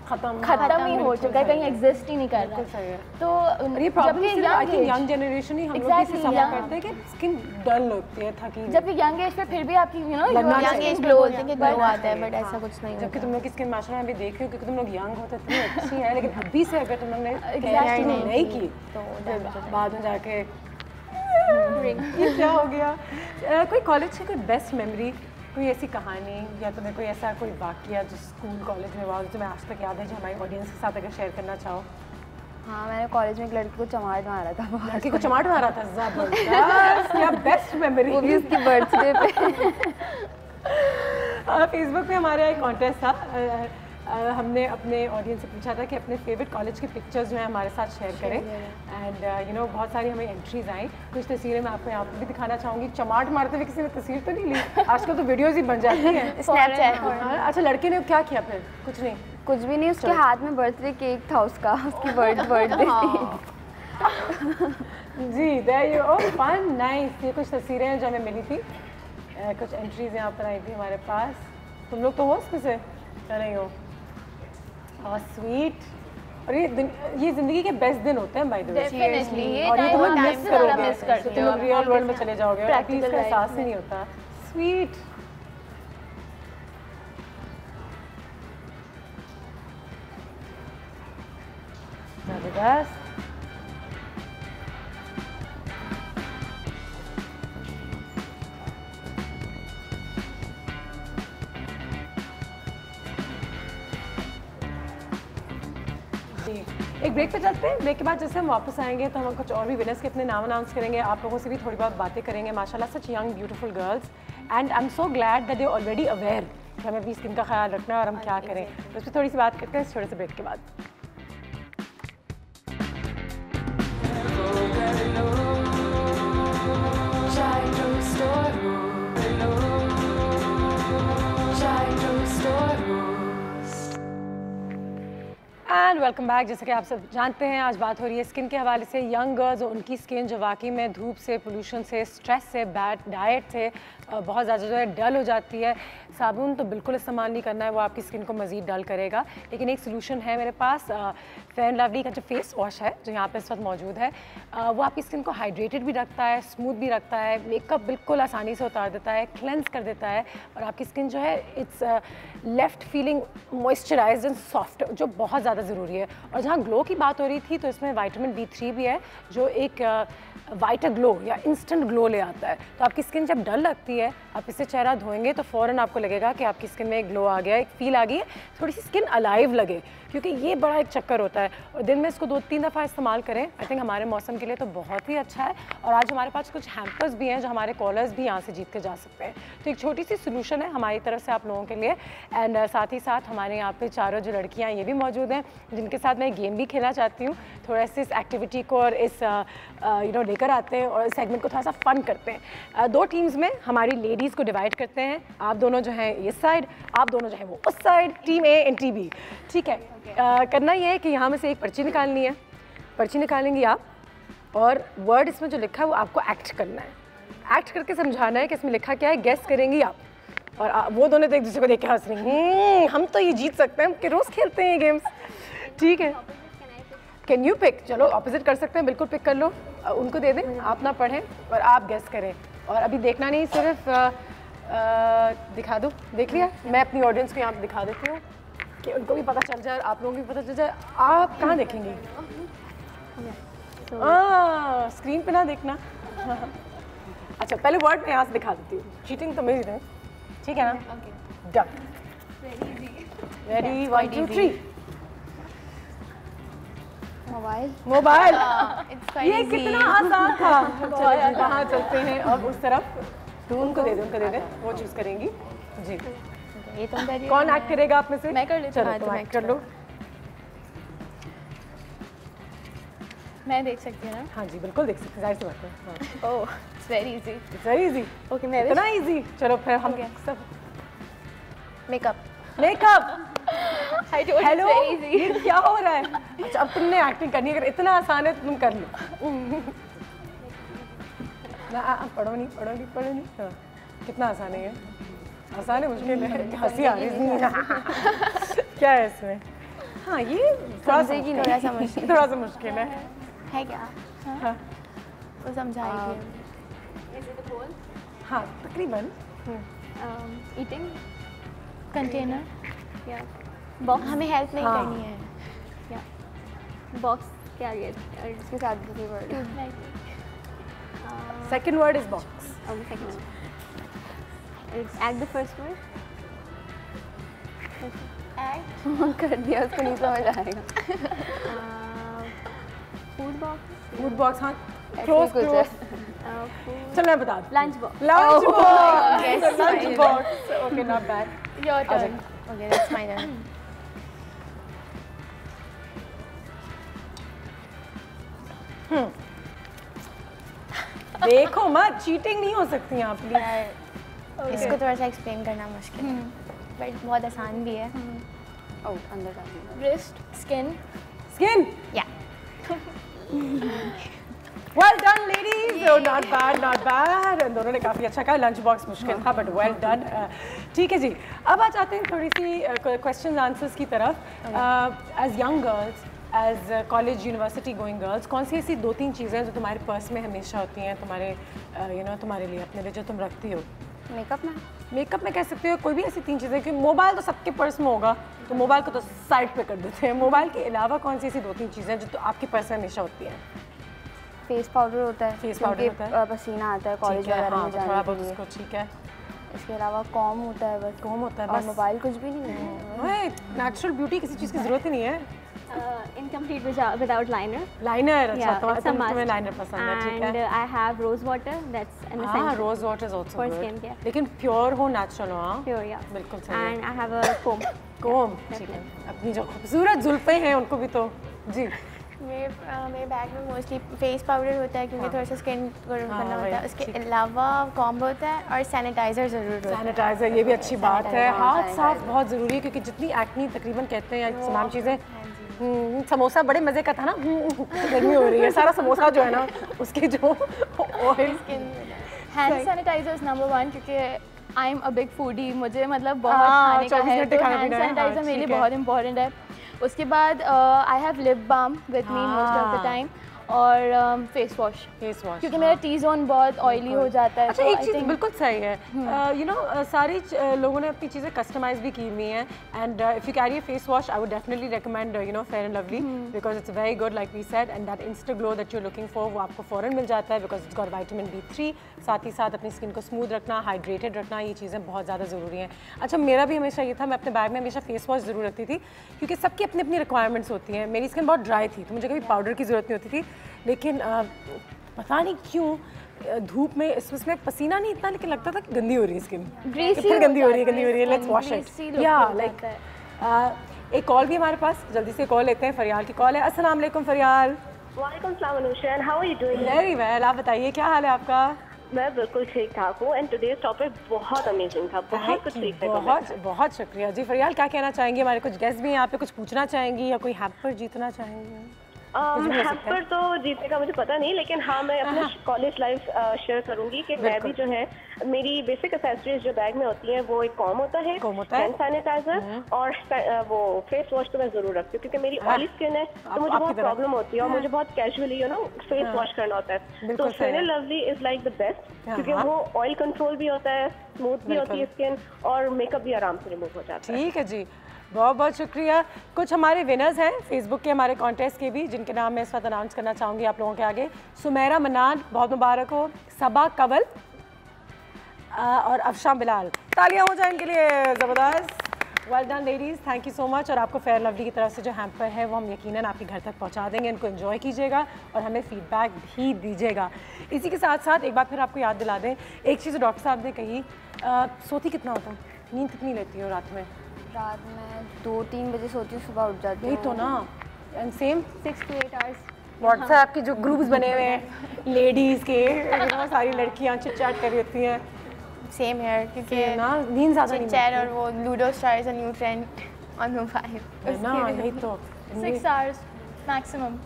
खत्म ही हो चुका है, कहीं एग्जिस्ट ही नहीं कर रहा है। तो ये प्रॉब्लम यंग जनरेशन ही हम लोग इसे सफर करते हैं कि स्किन डल लगती है, थकी। जबकि यंग एज पे फिर भी आपकी यंग एज ग्लो होती है कि ग्लो आता है, बट ऐसा कुछ नहीं। जबकि तुम लोग की स्किन माशाल्लाह मैं देख रही हूँ कि तुम लोग यंग होते इतनी अच्छी है, लेकिन अभी से अगर तुम लोग ने नहीं की तो बाद में जाके क्या हो गया। कोई कॉलेज की कोई बेस्ट मेमोरी, कोई ऐसी कहानी या तुम्हें कोई ऐसा कोई वाकया जो स्कूल कॉलेज में हुआ जो तुम्हें आज तक याद है, जो हमारी ऑडियंस के साथ अगर शेयर करना चाहो? हाँ, मैंने कॉलेज में एक लड़की को चमाट मारा था। लड़की को चमाट मारा था? ज़बरदस्त, क्या बेस्ट मेमोरी। वो भी उसकी बर्थडे पे। फेसबुक पे हमारा एक कॉन्टेस्ट था, हमने अपने ऑडियंस से पूछा था कि अपने फेवरेट कॉलेज की पिक्चर्स जो है हमारे साथ शेयर करें, एंड बहुत सारी हमें एंट्रीज आई। कुछ तस्वीरें मैं आपको यहाँ पर भी दिखाना चाहूँगी। चमाट मारते हुए किसी ने तस्वीर तो नहीं ली? आजकल तो वीडियोज़ ही बन जाती हैं स्नैपचैट। अच्छा, लड़के ने क्या किया फिर? कुछ नहीं, कुछ भी नहीं। उसके हाथ में बर्थडे केक था उसका, उसकी बर्थडे जी। There you, oh fun, nice. ये कुछ तस्वीरें हैं जो हमें मिली थी, कुछ एंट्रीज यहाँ पर आई थी हमारे पास। तुम लोग तो हो उसमें से नहीं हो? स्वीट। और ये जिंदगी के बेस्ट दिन होते हैं बाय द वे, डेफिनेटली। और ये तुम लोग मिस करोगे, तुम लोग रियल वर्ल्ड में चले जाओगे और अभी इसका एहसास ही नहीं होता। स्वीट। जबरदस्त। एक ब्रेक पे चलते हैं। ब्रेक के बाद जैसे हम वापस आएंगे तो हम कुछ और भी विनर्स के अपने नाम अनाउंस करेंगे, आप लोगों से भी थोड़ी बहुत बातें करेंगे। माशाल्लाह सच young beautiful girls, and I am so glad that they already aware कि हमें अपनी स्किन का ख्याल रखना है और हम क्या करें। तो उस पर थोड़ी सी बात करते हैं इस छोटे से ब्रेक के बाद। And welcome back. जैसे कि आप सब जानते हैं आज बात हो रही है स्किन के हवाले से। यंग गर्ल्स और उनकी स्किन जो वाकई में धूप से, पोल्यूशन से, स्ट्रेस से, बैड डाइट से बहुत ज़्यादा जो है डल हो जाती है। साबुन तो बिल्कुल इस्तेमाल नहीं करना है, वो आपकी स्किन को मज़ीद डल करेगा। लेकिन एक सोल्यूशन है मेरे पास, फेयर एंड लवली का जो फेस वॉश है जो यहाँ पे इस वक्त मौजूद है, वो आपकी स्किन को हाइड्रेटेड भी रखता है, स्मूथ भी रखता है, मेकअप बिल्कुल आसानी से उतार देता है, क्लेंस कर देता है, और आपकी स्किन जो है it's left feeling moisturised and soft, जो बहुत ज़्यादा ज़रूरी है। और जहाँ ग्लो की बात हो रही थी तो इसमें विटामिन B3 भी है जो एक वाइटर ग्लो या इंस्टेंट ग्लो ले आता है। तो आपकी स्किन जब डल लगती है, आप इससे चेहरा धोएंगे तो फ़ौरन आपको लगेगा कि आपकी स्किन में एक ग्लो आ गया, एक फील आ गई है, थोड़ी सी स्किन अलाइव लगे, क्योंकि ये बड़ा एक चक्कर होता है। और दिन में इसको 2-3 दफ़ा इस्तेमाल करें, आई थिंक हमारे मौसम के लिए तो बहुत ही अच्छा है। और आज हमारे पास कुछ हैम्पर्स भी हैं जो हमारे कॉलर्स भी यहाँ से जीत के जा सकते हैं। तो एक छोटी सी सोल्यूशन है हमारी तरफ से आप लोगों के लिए। एंड साथ ही साथ हमारे यहाँ पे चारों जो लड़कियाँ ये भी मौजूद हैं जिनके साथ मैं गेम भी खेलना चाहती हूँ। थोड़ा सा इस एक्टिविटी को और इस लेकर आते हैं और इस सेगमेंट को थोड़ा सा फन करते हैं। 2 टीम्स में हमारी लेडीज़ लेडीज़ को डिवाइड करते हैं, आप दोनों जो हैं इस साइड, आप दोनों जो हैं वो उस side, team A and team B, ठीक है। करना ये है कि यहाँ में से एक पर्ची निकालनी है, पर्ची निकालेंगी आप और वर्ड इसमें जो लिखा है वो आपको एक्ट करना है, एक्ट करके समझाना है कि इसमें लिखा क्या है, गेस करेंगी आप। और वो दोनों तो एक दूसरे को देख के हंस रही हैं, हम तो ये जीत सकते हैं, हम कि रोज़ खेलते हैं ये गेम्स, ठीक है। कैन यू पिक, चलो ऑपोजिट कर सकते हैं, बिल्कुल पिक कर लो, उनको दे दें, आप ना पढ़ें और आप गेस करें। और अभी देखना नहीं, सिर्फ दिखा दो, देख लिया, मैं अपनी ऑडियंस को यहाँ पे दिखा देती हूँ कि उनको भी पता चल जाए, आप लोगों को भी पता चल जाए। आप कहाँ देखेंगे? स्क्रीन पे ना देखना। अच्छा पहले वर्ड मैं यहाँ से दिखा देती हूँ, चीटिंग तो मेरी है, ठीक है ना? Done, ready, 1 2 3। मोबाइल, मोबाइल, ये कितना आसान था। चलो कहाँ चलते हैं अब उस तरफ, उनको दे दे, उनको दे दे, वो चूज करेंगी जी। ये तो कौन एक्ट करेगा आप में से? मैं कर लेती हूँ। चलो तुम एक्ट कर लो। मैं देख सकती हूँ ना? हाँ जी बिल्कुल देख सकते, जाहिर सी बात है। Oh it's very easy, it's very easy. Okay मैं इतना इजी, चलो फिर हम सब मेकअप, मेकअप, हेलो ये क्या हो रहा है? अच्छा अब तुमने एक्टिंग करनी है, अगर इतना आसान है तो तुम कर लो। ना पढ़ो नहीं, पढ़ो नहीं, पढ़ो नहीं। हाँ। कितना आसान है ये? आसान है, मुश्किल है? हंसी आ रही है। क्या है इसमें? हाँ ये थोड़ा सा मुश्किल है क्या? हाँ वो समझाएगी। हाँ तकरीबन। ईटिंग कंटेनर या बॉक्स, हमें हेल्प नहीं करनी है या बॉक्स क्या ये इसके साथ भी word. Second word is box. Second at the first word कर दिया, उसको नहीं समझ आएगा। फूड बॉक्स, फूड बॉक्स, हाँ क्लोज क्लोज। चलो मैं बता दूं, lunch box, lunch box, lunch box, okay not bad. Your turn. Okay that's my turn. देखो मत, चीटिंग नहीं हो सकती यहाँ प्लीज। इसको थोड़ा सा एक्सप्लेन करना मुश्किल है बट बहुत आसान भी है। अंदर रिस्ट, स्किन, स्किन, या well done ladies, not bad not bad. दोनों ने काफ़ी अच्छा कहा, लंच बॉक्स मुश्किल था बट वेल डन। ठीक है जी, अब आ जाते हैं थोड़ी सी क्वेश्चन आंसर्स की तरफ। As young girls, as college university going girls, कौन सी ऐसी 2-3 चीज़ें जो तुम्हारे पर्स में हमेशा होती हैं, तुम्हारे तुम्हारे लिए, अपने लिए, जो तुम रखती हो? मेकअप में, मेकअप में कह सकते हो, कोई भी ऐसी 3 चीज़ें, क्योंकि मोबाइल तो सबके पर्स में होगा तो मोबाइल को तो साइड पे कर देते हैं। मोबाइल के अलावा कौन सी ऐसी 2-3 चीज़ें जो तो आपके पर्स में हमेशा होती हैं? फेस पाउडर होता है, फेस पाउडर होता है, पसीना आता है कॉलेज वगैरह में जाने के लिए, ठीक है। इसके अलावा कॉम होता है, बस कॉम होता है, और मोबाइल कुछ भी नहीं है। नेचुरल ब्यूटी, किसी चीज़ की ज़रूरत ही नहीं है। Incomplete without liner. Liner, अच्छा, Yeah, तो it's a must. तुम्हें liner पसंद है, ठीक है। And I have rose water. That's an essential. rose water is also for good. skincare. लेकिन प्योर हो, नेचुरल हो, हाँ। Pure, yeah. बिल्कुल सही है। And I have a comb. comb, ठीक है। अपनी जो खूबसूरत जुल्फे हैं उनको भी तो जी। मेरे बैग में मोस्टली फेस पाउडर होता है क्योंकि थोड़ा सा स्किन करना होता है, उसके अलावा कॉम्ब होता है और सैनिटाइजर ज़रूर होता है। सैनिटाइजर, ये भी अच्छी बात है। हाथ साफ बहुत ज़रूरी है क्योंकि जितनी एक्नी तकरीबन कहते हैं या तमाम चीज़ें। समोसा बड़े मज़े का था ना, गर्मी हो रही है, सारा समोसा जो है ना उसके जो ऑयल। हैंड सैनिटाइजर्स नंबर 1 क्योंकि I am a big foodie, मुझे मतलब बहुत खाने का है, तो हैंड सैनिटाइजर मेरे लिए बहुत इंपॉर्टेंट है। उसके बाद I have lip balm with me most of the time और फेस वॉश क्योंकि मेरा टी जोन बहुत ऑयली हो जाता है। अच्छा एक चीज़ बिल्कुल सही है, सारी लोगों ने अपनी चीज़ें कस्टमाइज भी की हुई हैं and if you carry face wash I would definitely recommend Fair and Lovely because it's very good like we said and that insta glow that you looking for वो आपको फ़ौरन मिल जाता है because it's got vitamin B3। साथ ही साथ अपनी skin को स्मूथ रखना, हाइड्रेटेड रखना, ये चीज़ें बहुत ज़्यादा ज़रूरी हैं। अच्छा मेरा भी हमेशा ये था, मैं अपने बैग में हमेशा फेस वॉश ज़रूर रखती थी क्योंकि सबकी अपनी अपनी रिक्वायरमेंट्स होती हैं। मेरी स्किन बहुत ड्राई थी तो मुझे कभी पाउडर की ज़रूरत नहीं होती थी, लेकिन पता नहीं क्यों धूप में इसमें पसीना नहीं इतना, लेकिन लगता था कि गंदी हो रही है स्किन, फिर गंदी हो रही है, लेट्स वॉश इट। या लाइक एक कॉल भी हमारे पास, जल्दी से कॉल लेते हैं। फरियाल की कॉल है। अस्सलाम वालेकुम फरियाल। वालेकुम सलाम अनुशन, how are you doing? Very well, आप बताइए क्या हाल है आपका? मैं बिल्कुल ठीक ठाक हूँ एंड टुडेज टॉपिक बहुत अमेजिंग था, बहुत कुछ सीखने को मिला। बहुत शुक्रिया जी। फरियाल क्या कहना चाहेंगी? हमारे कुछ गेस्ट भी यहाँ पे कुछ पूछना चाहेंगी या कोई हैम्पर जीतना चाहेंगी? हैम्पर तो जीतने का मुझे पता नहीं, लेकिन हाँ मैं अपना कॉलेज लाइफ शेयर करूंगी कि मैं भी जो है मेरी बेसिक एक्सेसरीज जो बैग में होती हैं वो एक कॉम होता है, हैंड सैनिटाइजर और वो फेस वॉश तो मैं जरूर रखती हूँ क्योंकि मेरी ऑयली स्किन है तो मुझे बहुत प्रॉब्लम होती है और मुझे बहुत कैजुअली फेस वॉश करना होता है। तो fair and lovely is like the best क्योंकि वो ऑयल कंट्रोल भी होता है, स्मूथ भी होती है स्किन और मेकअप भी आराम से रिमूव हो जाता है। ठीक है जी, बहुत बहुत शुक्रिया। कुछ हमारे विनर्स हैं फेसबुक के हमारे कॉन्टेस्ट के भी, जिनके नाम मैं इस वक्त अनाउंस करना चाहूँगी आप लोगों के आगे। सुमेरा मनान, बहुत मुबारक हो। सबा कंवल और अफशा बिलाल, तालियां हो जाए इनके लिए, ज़बरदस्त। Well done ladies, thank you so much. और आपको फेयर लवली की तरफ से जो हैम्पर है वो हम यकीनन आपके घर तक पहुंचा देंगे। इनको एंजॉय कीजिएगा और हमें फीडबैक भी दीजिएगा। इसी के साथ साथ एक बार फिर आपको याद दिला दें, एक चीज़ डॉक्टर साहब ने कही, सोती कितना होता, नींद कितनी लेती हो रात में? रात में 2-3 बजे सोती हूँ, सुबह उठ जाती हूँ। यही तो ना, and same 6 to 8 hours। WhatsApp की जो ग्रुप्स बने हुए हैं लेडीज़ के, बहुत सारी लड़कियाँ चिट चैट कर रही होती हैं। सेम हेयर क्योंकि ना नींद ज़्यादा नहीं चैट और वो ludo star is a new trend on mobile ना, यही तो 6 hours मैक्सिमम।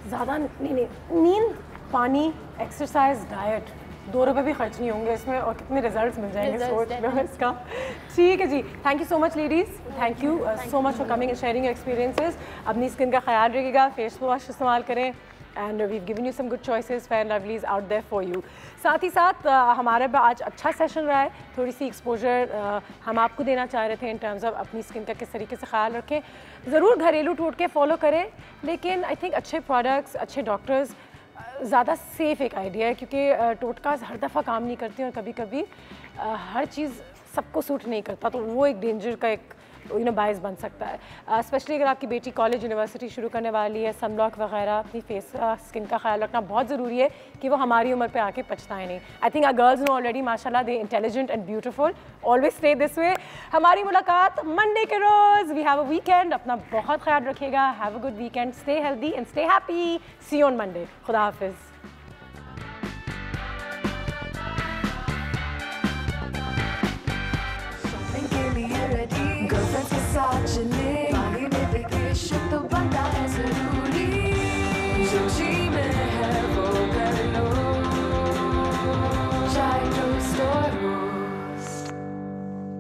ज़्यादा नहीं, नींद, पानी, एक्सरसाइज, डाइट, 2 रुपए भी खर्च नहीं होंगे इसमें और कितने रिजल्ट्स मिल जाएंगे, सोच लो इसका। ठीक है जी, thank you so much ladies, thank you so much for coming and sharing your experiences. अपनी स्किन का ख्याल रखिएगा, फेस वॉश इस्तेमाल करें and we given you some good choices, fair lovelies out there for you. साथ ही साथ हमारे आज अच्छा सेशन रहा है, थोड़ी सी एक्सपोजर हम आपको देना चाह रहे थे इन टर्म्स ऑफ अपनी स्किन का किस तरीके से ख्याल रखें। ज़रूर घरेलू टोटके फॉलो करें, लेकिन आई थिंक अच्छे प्रोडक्ट्स, अच्छे डॉक्टर्स ज़्यादा सेफ़ एक आइडिया है क्योंकि टोटका हर दफ़ा काम नहीं करते और कभी कभी हर चीज़ सबको सूट नहीं करता, तो वो एक डेंजर का एक बायस बन सकता है। स्पेशली अगर आपकी बेटी कॉलेज यूनिवर्सिटी शुरू करने वाली है, सनब्लॉक वगैरह, अपनी फेस स्किन का ख्याल रखना बहुत ज़रूरी है कि वो हमारी उम्र पे आके पछताएं नहीं। I think our girls know already माशाल्लाह they intelligent and beautiful, always stay this way. हमारी मुलाकात मंडे के रोज़। वी हैव अ वीकेंड, अपना बहुत ख्याल रखिएगा, have a good weekend, stay healthy and stay happy. See you on Monday. खुदा हाफिज़।